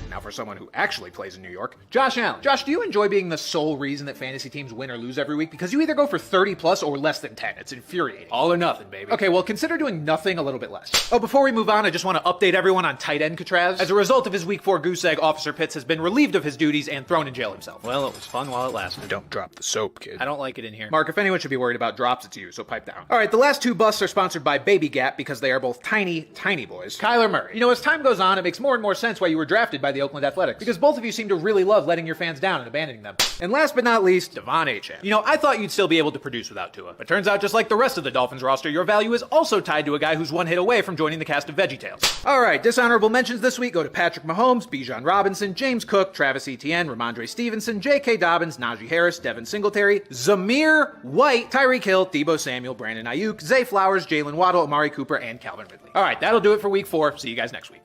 Now for someone who actually plays in New York, Josh Allen. Josh, do you enjoy being the sole reason that fantasy teams win or lose every week? Because you either go for 30 plus or less than 10. It's infuriating. All or nothing, baby. Okay, well, consider doing nothing a little bit less. Oh, before we move on, I just want to update everyone on tight end Katraz. As a result of his week 4 goose egg, Officer Pitts has been relieved of his duties and thrown in jail himself. Well, it was fun while it lasted. Don't drop the soap, kid. I don't like it in here. Mark, if anyone should be worried about drops, it's you, so pipe down. All right, the last 2 busts are sponsored by Baby Gap because they are both tiny, tiny boys. Kyler Murray. As time goes on, it makes more and more sense why you were drafted by the Oakland Athletics. Because both of you seem to really love letting your fans down and abandoning them. And last but not least, Devon Achane. I thought you'd still be able to produce without Tua. But turns out, just like the rest of the Dolphins roster, your value is also tied to a guy who's 1 hit away from joining the cast of VeggieTales. All right, dishonorable mentions this week go to Patrick Mahomes, Bijan Robinson, James Cook, Travis Etienne, Ramondre Stevenson, J.K. Dobbins, Najee Harris, Devin Singletary, Zamir White, Tyreek Hill, Deebo Samuel, Brandon Ayuk, Zay Flowers, Jalen Waddle, Amari Cooper, and Calvin Ridley. All right, that'll do it for week 4. See you guys next week.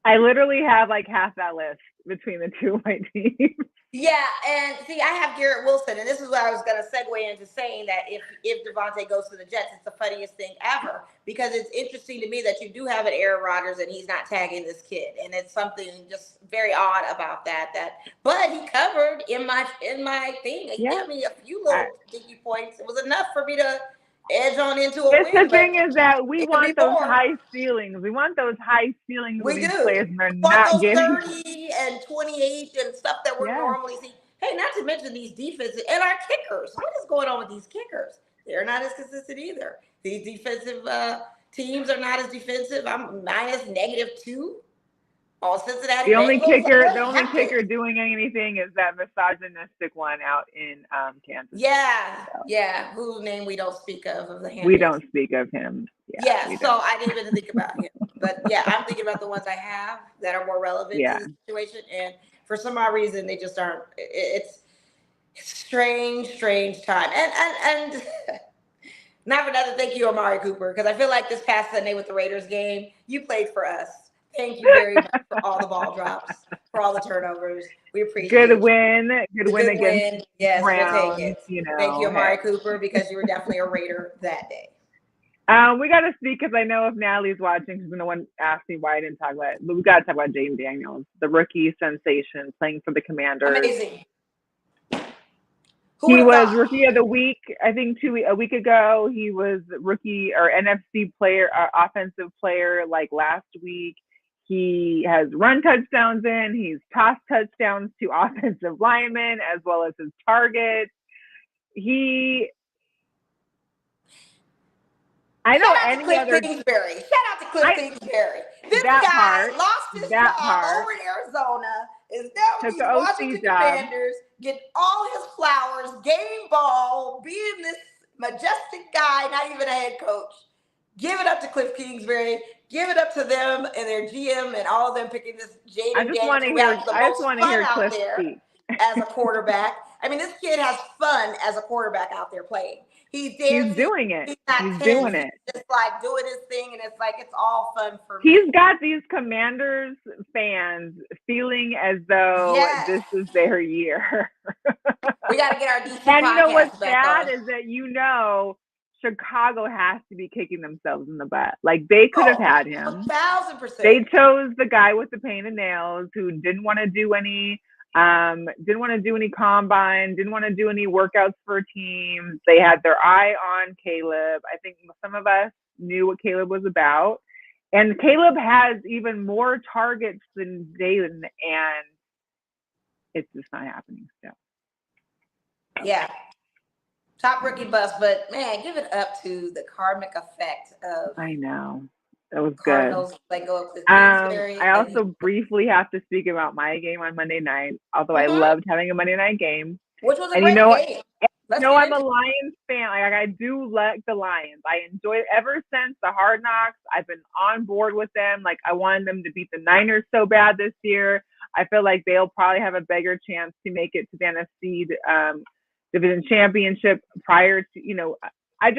I literally have like half that list between the two of my teams. Yeah, and see, I have Garrett Wilson, and this is what I was going to segue into saying that if Devontae goes to the Jets, it's the funniest thing ever because it's interesting to me that you do have an Aaron Rodgers and he's not tagging this kid, and it's something just very odd about that. But he covered in my thing. He gave me a few little dinky points. It was enough for me to edge on into a win. The thing is that we want those more. high ceilings. We want those high ceilings with these players, and they're we not those getting 30 and 28 and stuff that we're normally seeing. Hey, not to mention these defenses and our kickers. What is going on with these kickers? They're not as consistent either. These defensive teams are not as defensive. I'm -2. All Cincinnati. The only kicker doing anything is that misogynistic one out in Kansas. Yeah. Whose name we don't speak of the We don't speak of him. So I didn't even think about him. But yeah, I'm thinking about the ones I have that are more relevant to the situation. And for some odd reason, they just aren't. It's strange time. And not for nothing, thank you, Amari Cooper, because I feel like this past Sunday with the Raiders game, you played for us. Thank you very much for all the ball drops, for all the turnovers. We appreciate Good win against Yes, Browns, we'll take it. Thank you, Amari Cooper, because you were definitely a Raider that day. We got to speak because I know if Natalie's watching, she's going to ask me why I didn't talk about it. But we got to talk about James Daniels, the rookie sensation playing for the Commanders. Amazing. He was rookie of the week, I think a week ago. He was rookie or NFC player, offensive player like last week. He has run touchdowns in. He's tossed touchdowns to offensive linemen as well as his targets. Shout out to Cliff Kingsbury. This guy lost his job over in Arizona, is now with the Washington Commanders, get all his flowers, game ball, being this majestic guy, not even a head coach. Give it up to Cliff Kingsbury. Give it up to them and their GM and all of them picking this Jaden Daniels, who has the most fun out there as a quarterback. I mean, this kid has fun as a quarterback out there playing. He's dancing. He's doing it. He's doing it. Just like doing his thing, and it's like it's all fun for me. He's got these Commanders fans feeling as though this is their year. We got to get our DC and you know what's sad is that Chicago has to be kicking themselves in the butt. Like they could have had him. 1,000%. They chose the guy with the pain in nails who didn't want to do any combine, didn't want to do any workouts for teams. They had their eye on Caleb. I think some of us knew what Caleb was about. And Caleb has even more targets than Jalen, and it's just not happening still. Yeah. Top rookie bust, but man, give it up to the karmic effect of. I know. That was Cardinals, good. I also briefly have to speak about my game on Monday night, although I loved having a Monday night game. Which was a great game. I'm a Lions fan. Like I do like the Lions. I enjoy it ever since the Hard Knocks. I've been on board with them. Like I wanted them to beat the Niners so bad this year. I feel like they'll probably have a bigger chance to make it to the NFC Division Championship prior to, I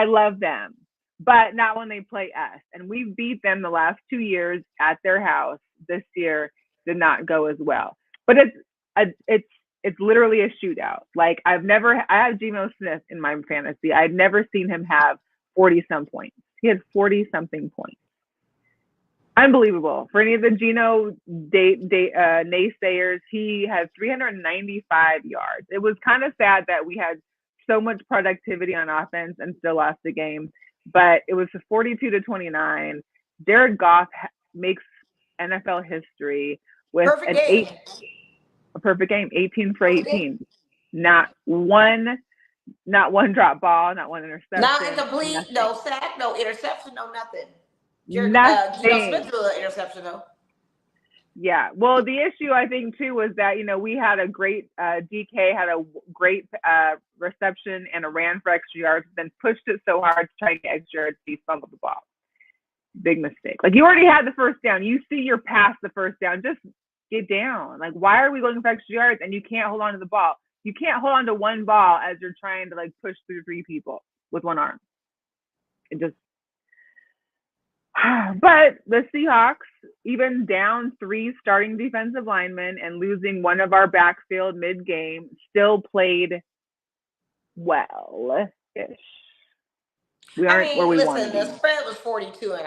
love them, but not when they play us. And we beat them the last 2 years at their house. This year did not go as well. But it's literally a shootout. Like I have Geno Smith in my fantasy. I'd never seen him have 40-some points. He had 40-something points. Unbelievable. For any of the Geno naysayers, he had 395 yards. It was kind of sad that we had so much productivity on offense and still lost the game, but it was 42-29. Jared Goff makes NFL history with a perfect game, 18 for 18. Not one drop ball, not one interception. Not incomplete, no sack, no interception, no nothing. Geno Smith threw an interception though. Yeah. Well, the issue I think too was that we had a great DK had a great reception and a ran for extra yards, then pushed it so hard to try to get extra yards, he fumbled the ball. Big mistake. Like you already had the first down. You see you're past the first down. Just get down. Like why are we looking for extra yards and you can't hold on to the ball? You can't hold on to one ball as you're trying to like push through 3 people with one arm. It just. But the Seahawks even down 3 starting defensive linemen and losing one of our backfield mid-game, still played well-ish. We aren't where we want to listen, the be. spread was 42.5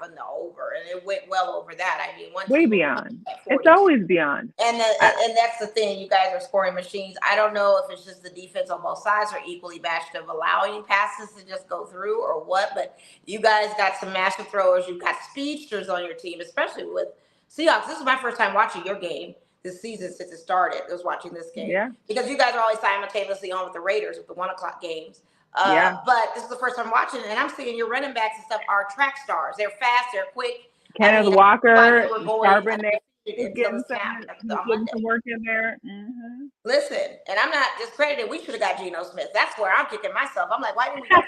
on the over, and it went well over that. I mean, one Way team beyond. at It's 42. always beyond. And that's the thing. You guys are scoring machines. I don't know if it's just the defense on both sides are equally matched of allowing passes to just go through or what. But you guys got some massive throwers. You've got speedsters on your team, especially with Seahawks. This is my first time watching your game this season since it started. I was watching this game. Yeah. Because you guys are always simultaneously on with the Raiders with the 1:00 games. Yeah. But this is the first time watching, and I'm seeing your running backs and stuff are track stars. They're fast. They're quick. Kenneth Walker, Charbonnet he's getting some work in there. Mm-hmm. Listen, and I'm not discredited. We should have got Geno Smith. That's where I'm kicking myself. I'm like, why didn't we get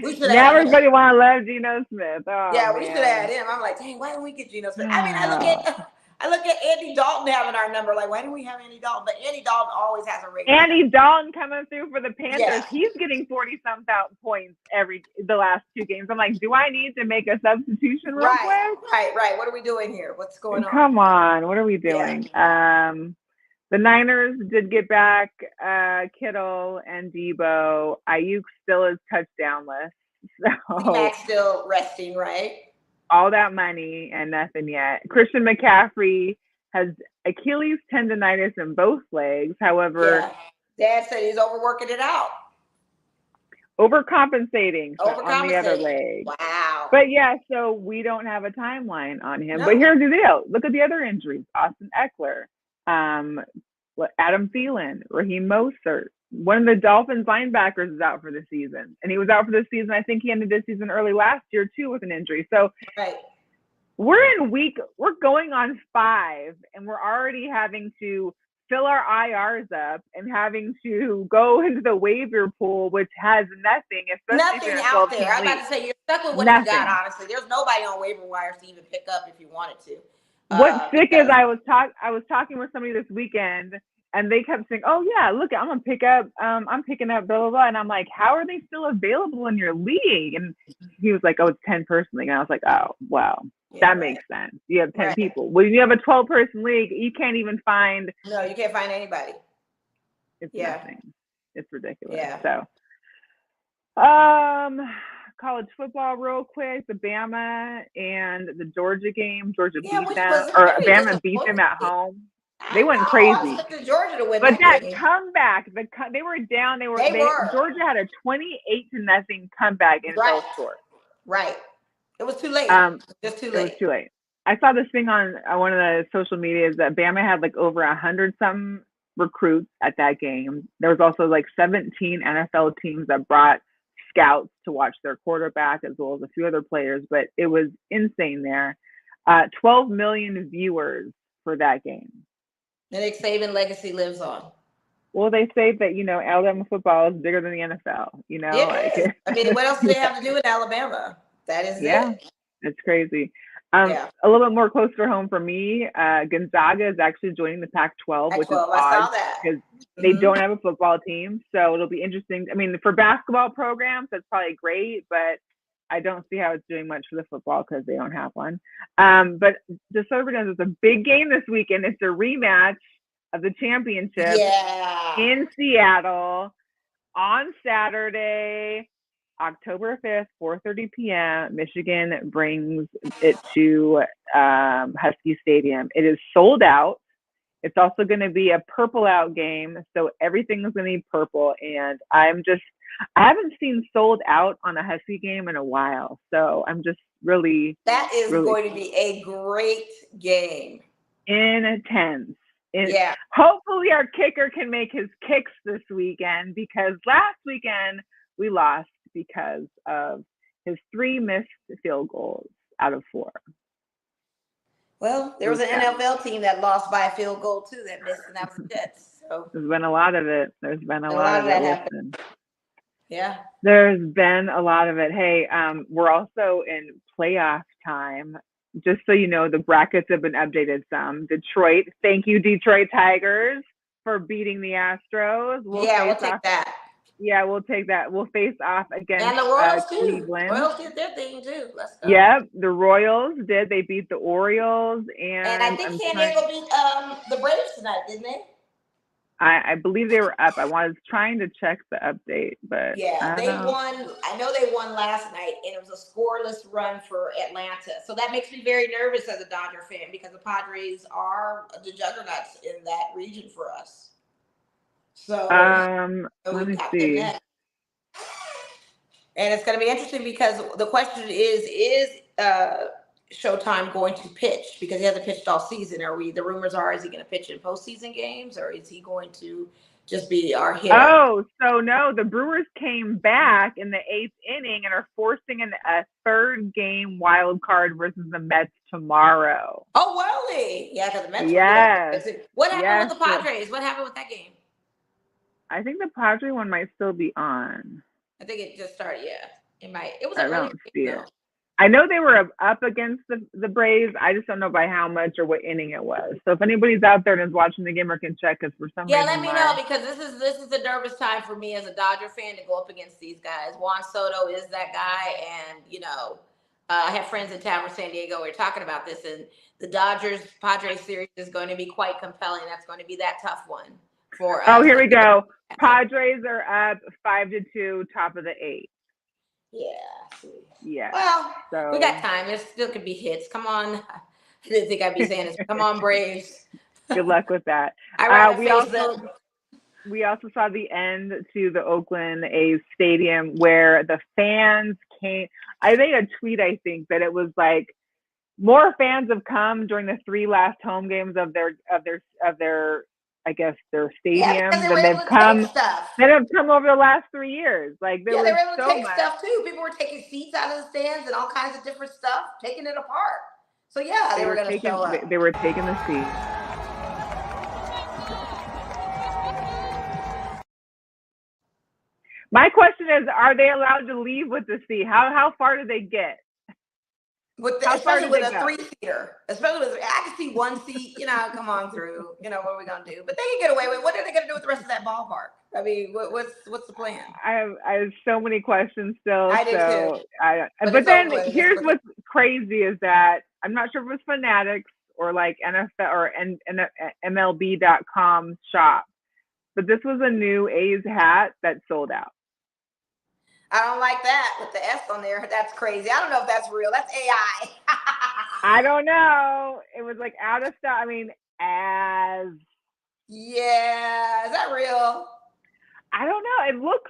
we should have. Now everybody want to love Geno Smith. Oh, yeah, we should have had him. I'm like, dang, why didn't we get Geno Smith? I mean, I look at Andy Dalton having our number. Like, why didn't we have Andy Dalton? But Andy Dalton always has a ring. Andy Dalton coming through for the Panthers. Yeah. He's getting 40-some thousand points the last 2 games. I'm like, do I need to make a substitution real quick? Right. What are we doing here? What's going on? Come on. What are we doing? Yeah. The Niners did get back Kittle and Debo. Ayuk still is touchdownless. So Mac's still resting, right? All that money and nothing yet. Christian McCaffrey has Achilles tendonitis in both legs. However, Dad said he's overworking it out. Overcompensating on the other leg. Wow. But yeah, so we don't have a timeline on him. No. But here's the deal. Look at the other injuries. Austin Eckler, Adam Thielen, Raheem Mostert. One of the Dolphins linebackers is out for the season. And he was out for the season. I think he ended the season early last year too with an injury. So we're going on 5, and we're already having to fill our IRs up and having to go into the waiver pool, which has nothing, especially nothing out there. I'm about to say you're stuck with what you got, honestly. There's nobody on waiver wires to even pick up if you wanted to. What's sick is I was talking with somebody this weekend, and they kept saying, "Oh yeah, look, I'm picking up blah blah blah," and I'm like, "How are they still available in your league?" And he was like, "Oh, it's 10-person league," and I was like, "Oh, wow, that makes sense. You have 10 people. When you have a 12-person league, you can't even find. No, you can't find anybody. It's nothing. It's ridiculous. Yeah. So, college football real quick. The Bama and the Georgia game. Georgia beat them, or Bama beat them at home. They went crazy. I expected Georgia to win but that game. Comeback, they were down. Georgia had a 28-0 comeback and fell short. Right. It was too late. Just too late. It was too late. I saw this thing on one of the social medias that Bama had like over 100-some recruits at that game. There was also like 17 NFL teams that brought scouts to watch their quarterback as well as a few other players, but it was insane there. 12 million viewers for that game. The Nick Saban legacy lives on. Well, they say that, Alabama football is bigger than the NFL, I mean, what else do they have to do in Alabama? That is it. It's crazy. A little bit more closer to home for me, Gonzaga is actually joining the Pac-12, which is odd because they don't have a football team. So it'll be interesting. I mean, for basketball programs, that's probably great, but I don't see how it's doing much for the football because they don't have one. But just so everyone knows, it's a big game this weekend. It's a rematch of the championship in Seattle on Saturday, October 5th, 4:30 p.m. Michigan brings it to Husky Stadium. It is sold out. It's also going to be a purple out game, so everything is going to be purple. And I haven't seen sold out on a Husky game in a while, so I'm just really going to be a great game. Intense. Hopefully our kicker can make his kicks this weekend, because last weekend we lost because of his 3 missed field goals out of 4. Well, there was an NFL team that lost by a field goal too that missed, and that was the Jets. So there's been a lot of it. There's been a lot of that it. happened. Yeah. There's been a lot of it. Hey, we're also in playoff time. Just so you know, the brackets have been updated some. Detroit, thank you, Detroit Tigers, for beating the Astros. We'll take that. Yeah, we'll take that. We'll face off against And the Royals too. Cleveland. Royals did their thing too. Let's go. Yep, the Royals did. They beat the Orioles, and I think San Diego beat the Braves tonight, didn't they? I believe they were up. I was trying to check the update, but yeah, they won. I know they won last night, and it was a scoreless run for Atlanta. So that makes me very nervous as a Dodger fan because the Padres are the juggernauts in that region for us. So let me see. And it's going to be interesting because the question is Showtime going to pitch? Because he hasn't pitched all season. The rumors are, is he going to pitch in postseason games, or is he going to just be our hitter? Oh, so no, the Brewers came back in the 8th inning and are forcing a third game wild card versus the Mets tomorrow. Oh, really? Yeah, because the Mets. Yes. What happened with the Padres? What happened with that game? I think the Padre one might still be on. I think it just started. Yeah, it might. It was. I don't see it. I know they were up against the Braves. I just don't know by how much or what inning it was. So if anybody's out there and is watching the game or can check, because for some reason, let me know, because this is a nervous time for me as a Dodger fan to go up against these guys. Juan Soto is that guy, and I have friends in town from San Diego. We're talking about this, and the Dodgers Padres series is going to be quite compelling. That's going to be that tough one for us. Oh, here we go. Padres are up 5-2, top of the 8th. Yeah. Well, we got time. There still could be hits. Come on. I didn't think I'd be saying this. Come on, Braves. Good luck with that. We also saw the end to the Oakland A's stadium where the fans came. I made a tweet, I think, that it was like more fans have come during the 3 last home games of their I guess their stadium than they've come over the last 3 years. Like they were able to take stuff too. People were taking seats out of the stands and all kinds of different stuff, taking it apart. So they were going to show up. They were taking the seat. My question is, are they allowed to leave with the seat? How far do they get? Especially with a 3-seater. Especially with, I can see one seat, come on through. What are we going to do? But they can get away with it. What are they going to do with the rest of that ballpark? I mean, what's the plan? I have so many questions still. I do too. But then here's what's crazy is that I'm not sure if it was Fanatics or like NFL or MLB.com shop, but this was a new A's hat that sold out. I don't like that with the S on there. That's crazy. I don't know if that's real. That's AI. I don't know. It was like out of stock. I mean, yeah. Is that real? I don't know. It looks,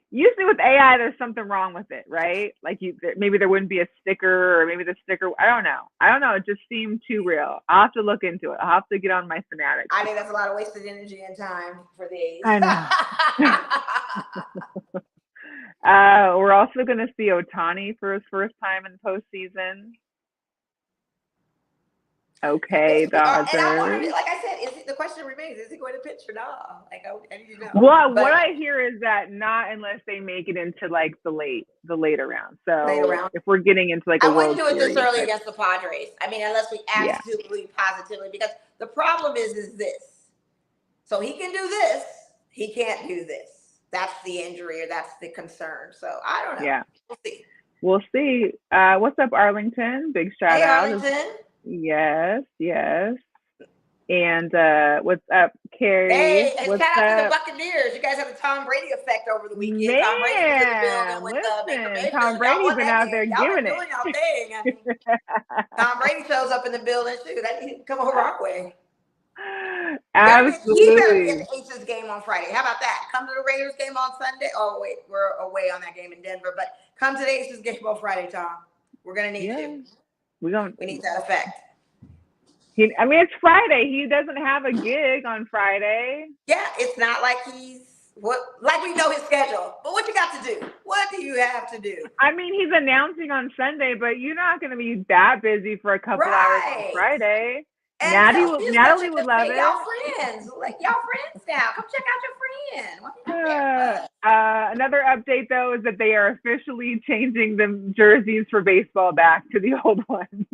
usually with AI, there's something wrong with it, right? Like maybe there wouldn't be a sticker, or maybe the sticker, I don't know. It just seemed too real. I'll have to look into it. I'll have to get on my Fanatics. I think that's a lot of wasted energy and time for the A's. I know. We're also going to see Ohtani for his first time in postseason. Okay, Dodgers. And I wonder, like I said, the question remains: is he going to pitch or not? Like I need to know. Well, what I hear is that not unless they make it into like the later round. So if we're getting into like I wouldn't do it this early against the Padres. Unless we absolutely positively, because the problem is this. So he can do this, he can't do this. That's the injury, or that's the concern. So I don't know. Yeah. We'll see. What's up, Arlington? Big shout out. Arlington. Yes. And what's up, Carrie? Hey, shout out to the Buccaneers. You guys have the Tom Brady effect over the weekend. Man, Tom Brady's in the building with Baker Mayfield. Tom Brady's been out there giving it. Tom Brady shows up in the building. Shoot, I need to come over our way. Absolutely. He better get the Aces game on Friday. How about that? Come to the Raiders game on Sunday. Oh, wait, we're away on that game in Denver. But come to the Aces game on Friday, Tom. We're going to need you. We need that effect. It's Friday. He doesn't have a gig on Friday. Yeah, it's not like like we know his schedule. But what you got to do? What do you have to do? He's announcing on Sunday, but you're not going to be that busy for a couple hours on Friday. And Natalie would love it. Y'all friends now. Come check out your friend. Another update, though, is that they are officially changing the jerseys for baseball back to the old ones.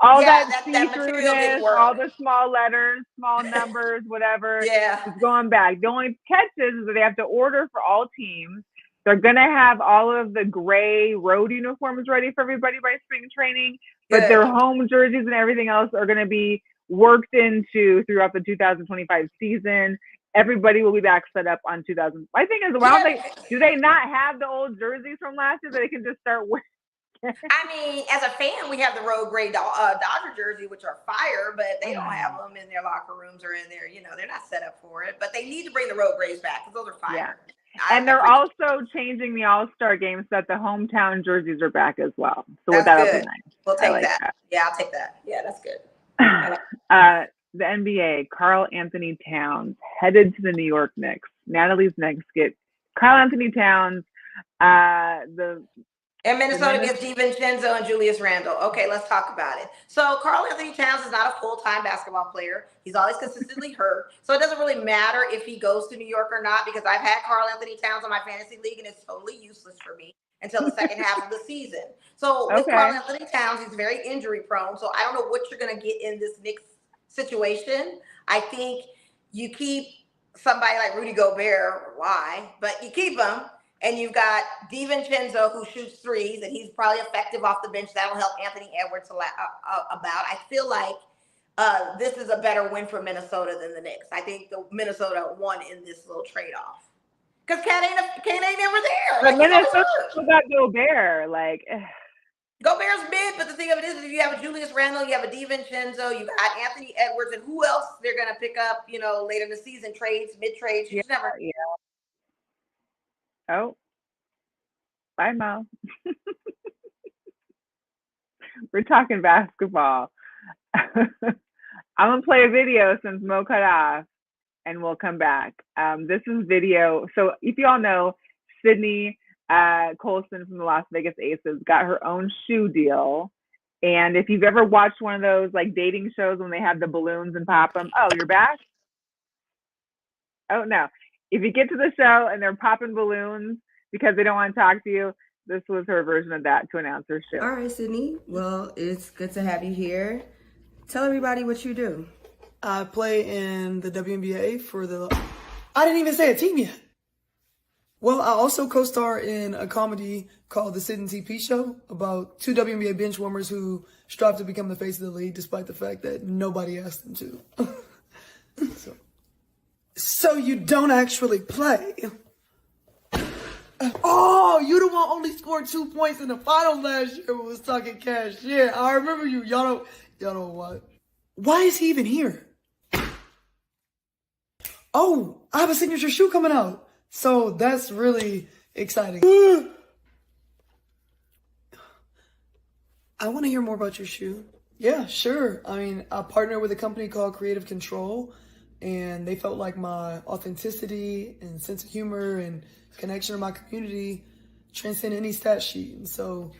All Yeah, that that material didn't see-throughness, all work. the small letters, small numbers, whatever, Yeah. is going back. The only catch is that they have to order for all teams. They're going to have all of the gray road uniforms ready for everybody by spring training, but Good. their home jerseys and everything else are going to be worked into throughout the 2025 season. Everybody will be back set up on 2000. I think as well, do they not have the old jerseys from last year that they can just start wearing? I mean, as a fan, we have the road gray Dodger jersey, which are fire, but they don't have them in their locker rooms or in their, they're not set up for it. But they need to bring the road grays back because those are fire. Yeah. And they're also changing the All-Star game so that the hometown jerseys are back as well. So that'll be nice. We'll take that. Yeah, I'll take that. Yeah, that's good. The NBA, Karl Anthony Towns headed to the New York Knicks. Natalie's Knicks get Karl Anthony Towns. And Minnesota gets DiVincenzo and Julius Randle. Okay, let's talk about it. So Karl Anthony Towns is not a full-time basketball player. He's always consistently hurt. So it doesn't really matter if he goes to New York or not, because I've had Karl Anthony Towns on my fantasy league, and it's totally useless for me until the second half of the season. So with Karl Anthony Towns, he's very injury prone. So I don't know what you're going to get in this Knicks situation. I think you keep somebody like Rudy Gobert. Why? But you keep him. And you've got DiVincenzo, who shoots threes, and he's probably effective off the bench. That'll help Anthony Edwards about. I feel like this is a better win for Minnesota than the Knicks. I think the Minnesota won in this little trade-off. Because Cat ain't never there. But Minnesota got Gobert. Gobert's mid, but the thing of it is you have a Julius Randle, you have a DiVincenzo, you got Anthony Edwards, and who else they're going to pick up, later in the season, mid-trades. You never. Yeah. Oh, bye, Mo. We're talking basketball. I'm going to play a video since Mo cut off, and we'll come back. This is video. So if you all know, Sydney Colson from the Las Vegas Aces got her own shoe deal. And if you've ever watched one of those dating shows when they have the balloons and pop them, oh, you're back? Oh, no. If you get to the show and they're popping balloons because they don't want to talk to you, this was her version of that to announce her show. All right, Sydney. Well, it's good to have you here. Tell everybody what you do. I play in the WNBA I didn't even say a team yet. Well, I also co-star in a comedy called The Sid and TP Show about two WNBA bench warmers who strive to become the face of the league despite the fact that nobody asked them to. So you don't actually play? Oh, you the one only scored 2 points in the finals last year when was talking cash. Yeah, I remember you. Y'all don't what? Why is he even here? Oh, I have a signature shoe coming out. So that's really exciting. I want to hear more about your shoe. Yeah, sure. I mean, I partner with a company called Creative Control, and they felt like my authenticity and sense of humor and connection to my community transcend any stat sheet. And so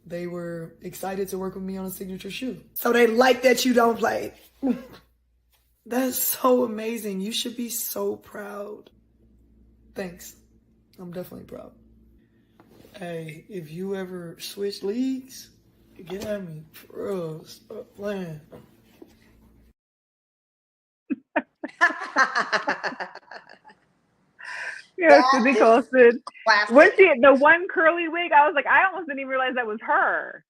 they were excited to work with me on a signature shoe. So they like that you don't play. That's so amazing. You should be so proud. Thanks. I'm definitely proud. Hey, if you ever switch leagues, get at me. For real, stop playing. Yeah, Sydney Colson. Was she the one curly wig? I was like, I almost didn't even realize that was her.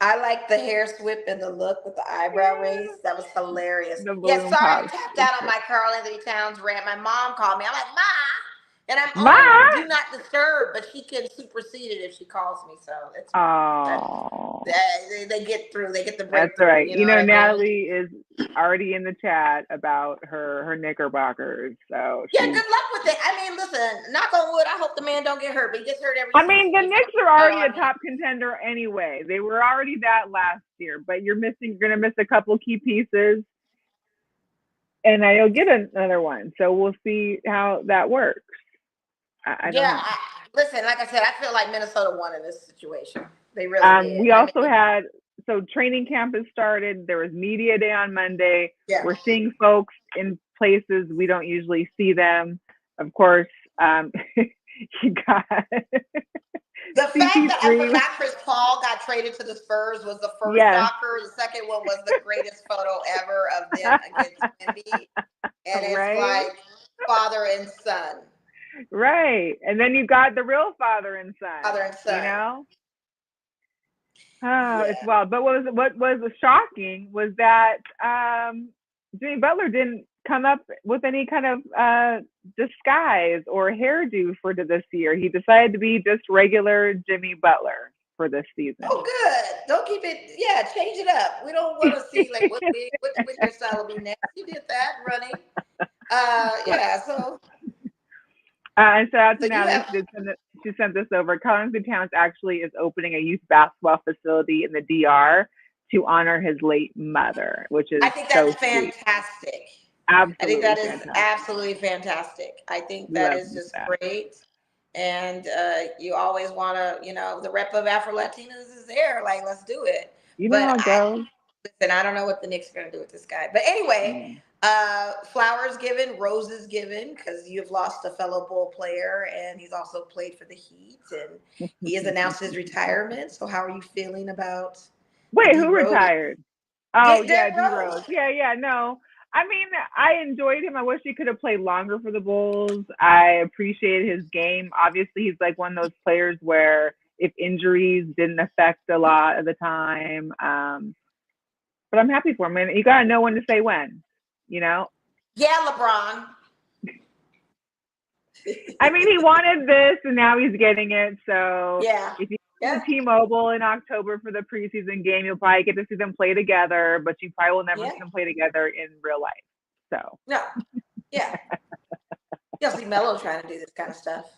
I like the hair sweep and the look with the eyebrow raise. That was hilarious. Yeah, sorry, I tapped out on my Karl Anthony Towns rant. My mom called me. I'm like, Ma! And I'm on do not disturb, but she can supersede it if she calls me. So it's they get through. They get the breakthrough. That's right. You know Natalie is already in the chat about her knickerbockers. So yeah, good luck with it. I mean, listen, knock on wood. I hope the man don't get hurt, but he gets hurt every I mean, the Knicks are already a top contender anyway. They were already that last year, but you're gonna miss a couple key pieces. And you'll get another one. So we'll see how that works. I don't know. Listen, like I said, I feel like Minnesota won in this situation. They really did. We also had, training camp has started. There was media day on Monday. Yeah. We're seeing folks in places we don't usually see them. Of course, you got the fact that I forgot Chris Paul got got traded to the Spurs was the first Yes. shocker. The second one was the greatest photo ever of them against Wemby. And it's Right? like father and son. Right. And then you got the real father and son, Father and you son. know? Oh, it's Yeah. wild. But what was shocking was that Jimmy Butler didn't come up with any kind of disguise or hairdo for this year. He decided to be just regular Jimmy Butler for this season. Oh, good. Don't keep it. Yeah, change it up. We don't want to see like what hairstyle will be next. You did that running. Yeah. So And shout out to you Natalie. have. She sent this over. Carlton Towns actually is opening a youth basketball facility in the DR to honor his late mother, which is I think so that's sweet. fantastic. I think Absolutely that is fantastic. absolutely fantastic. I think that Love is just that. great. And you always want to, the rep of Afro Latinas is there. Like, let's do it. You know But how it goes. listen, I don't know what the Knicks are going to do with this guy. But anyway, flowers given, roses given, because you've lost a fellow Bull player, and he's also played for the Heat, and he has announced his retirement. So how are you feeling about Wait, D who Rose? retired? Oh yeah, Derrick D Rose. Rose. Yeah. No, I mean, I enjoyed him. I wish he could have played longer for the Bulls. I appreciated his game. Obviously, he's like one of those players where if injuries didn't affect a lot of the time, but I'm happy for him. And you gotta know when to say when, you know. Yeah, LeBron. I mean, he wanted this, and now he's getting it. So Yeah. if you go Yeah. to T-Mobile in October for the preseason game, you'll probably get to see them play together, but you probably will never Yeah. see them play together in real life. So No. Yeah. You'll see Melo trying to do this kind of stuff.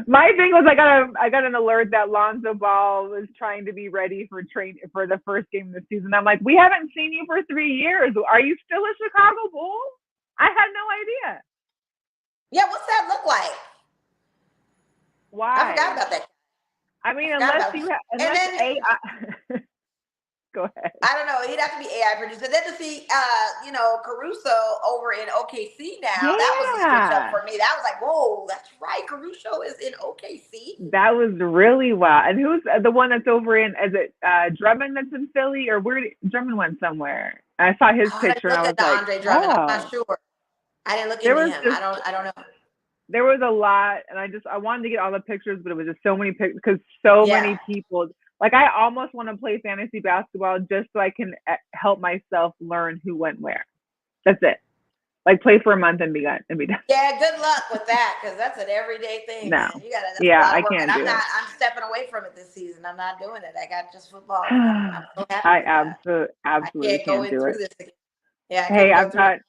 my thing was I got an alert that Lonzo Ball was trying to be ready for the first game of the season. I'm like, we haven't seen you for 3 years. Are you still a Chicago Bull? I had no idea. Yeah, what's that look like? Why? I forgot about that. I mean, go ahead. I don't know. He'd have to be AI producer. Then to see, Caruso over in OKC now, that was a switch up for me. That was like, whoa, that's right. Caruso is in OKC. That was really wild. And who's the one that's over in? Is it Drummond that's in Philly, or where? Drummond went somewhere. I saw his picture and I was like, Andre Drummond. oh. I'm not sure. I didn't look There into was him. just, I don't know. There was a lot, and I wanted to get all the pictures, but it was just so many pictures because so many people. Like, I almost want to play fantasy basketball just so I can help myself learn who went where. That's it. Like, play for a month and be done. Yeah, good luck with that, because that's an everyday thing. No. Man. That's yeah, a lot of I work. can't And do it. I'm stepping away from it this season. I'm not doing it. I got just football. I'm so happy with absolutely I can't go do through it. this again. Yeah, Hey, I've got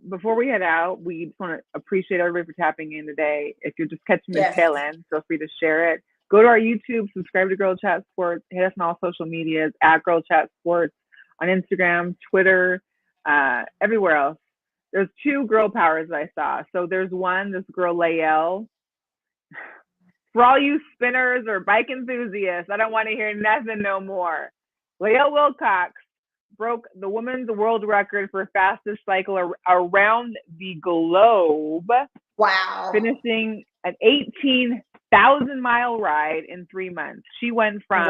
before we head out, we just want to appreciate everybody for tapping in today. If you're just catching the tail end, feel free to share it. Go to our YouTube, subscribe to Girl Chat Sports, hit us on all social medias at Girl Chat Sports on Instagram, Twitter, everywhere else. There's 2 girl powers that I saw. So there's one, this girl Layel. For all you spinners or bike enthusiasts, I don't want to hear nothing no more. Layel Wilcox broke the women's world record for fastest cycle around the globe. Wow. Finishing an 18,000-mile ride in 3 months. She went from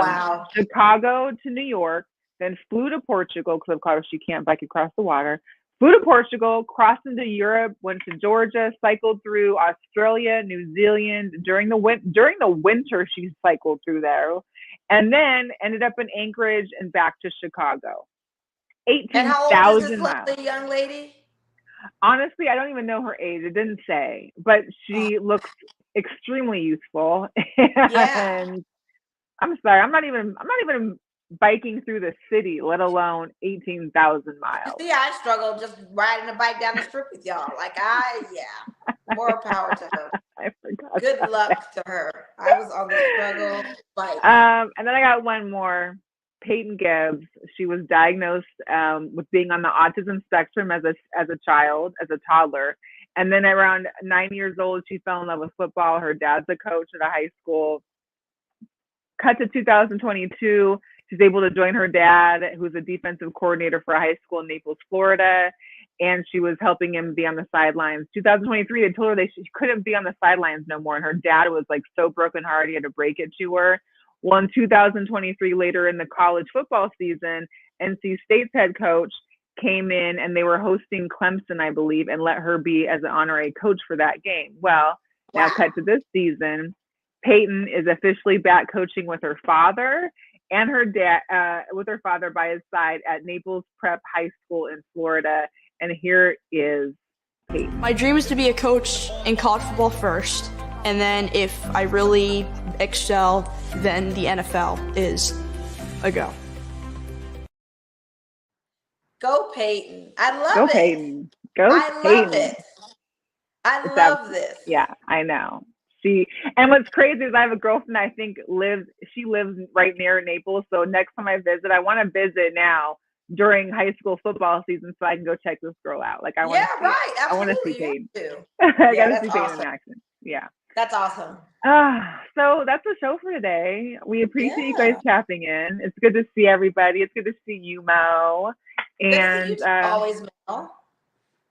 Chicago to New York, then flew to Portugal, because of course she can't bike across the water. Flew to Portugal, crossed into Europe, went to Georgia, cycled through Australia, New Zealand. During the winter, she cycled through there, and then ended up in Anchorage and back to Chicago. 18,000 And how old is this miles. lovely young lady? Honestly, I don't even know her age. It didn't say, but she looks extremely youthful. And I'm sorry, I'm not even biking through the city, let alone 18,000 miles. See, I struggle just riding a bike down the strip with y'all. Like, more power to her. I forgot. Good luck to her. I was on the struggle bike. And then I got one more. Peyton Gibbs. She was diagnosed with being on the autism spectrum as a child, as a toddler. And then around 9 years old, she fell in love with football. Her dad's a coach at a high school. Cut to 2022. She's able to join her dad, who's a defensive coordinator for a high school in Naples, Florida. And she was helping him be on the sidelines. 2023, they told her she couldn't be on the sidelines no more. And her dad was like so brokenhearted, he had to break it to her. Well, in 2023, later in the college football season, NC State's head coach came in and they were hosting Clemson, I believe, and let her be as an honorary coach for that game. Well, now cut to this season, Peyton is officially back coaching with her father and her dad, with her father by his side at Naples Prep High School in Florida. And here is Peyton. My dream is to be a coach in college football first, and then if I really excel, then the NFL is a go. Go Peyton. I love Go it. Peyton. Go I Peyton. love it. I love this. Yeah, I know. And what's crazy is I have a girlfriend I think she lives right near Naples. So next time I visit, I want to visit now during high school football season so I can go check this girl out. Like I want to see right. Absolutely. I want to see Peyton. I got to see Peyton in action. Yeah. That's awesome. So that's the show for today. We appreciate you guys tapping in. It's good to see everybody. It's good to see you, Mo. And good to see you always, Mo.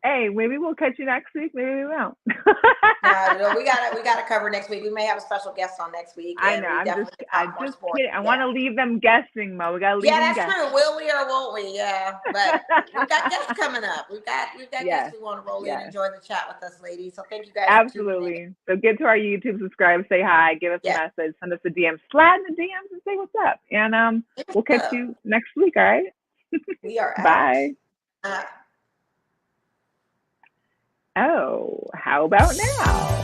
Hey, maybe we'll catch you next week. Maybe we won't. No, we got to cover next week. We may have a special guest on next week. I know. I'm just kidding. I want to leave them guessing, Mo. We got to leave them guessing. Yeah, that's true. Will we or won't we? Yeah, but we've got guests coming up. We've got guests we want to roll in and enjoy the chat with us, ladies. So thank you guys. Absolutely. So get to our YouTube, subscribe, say hi, give us a message, send us a DM, slide in the DMs and say what's up. And we'll catch you next week. All right. We are out. Bye. Oh, how about now?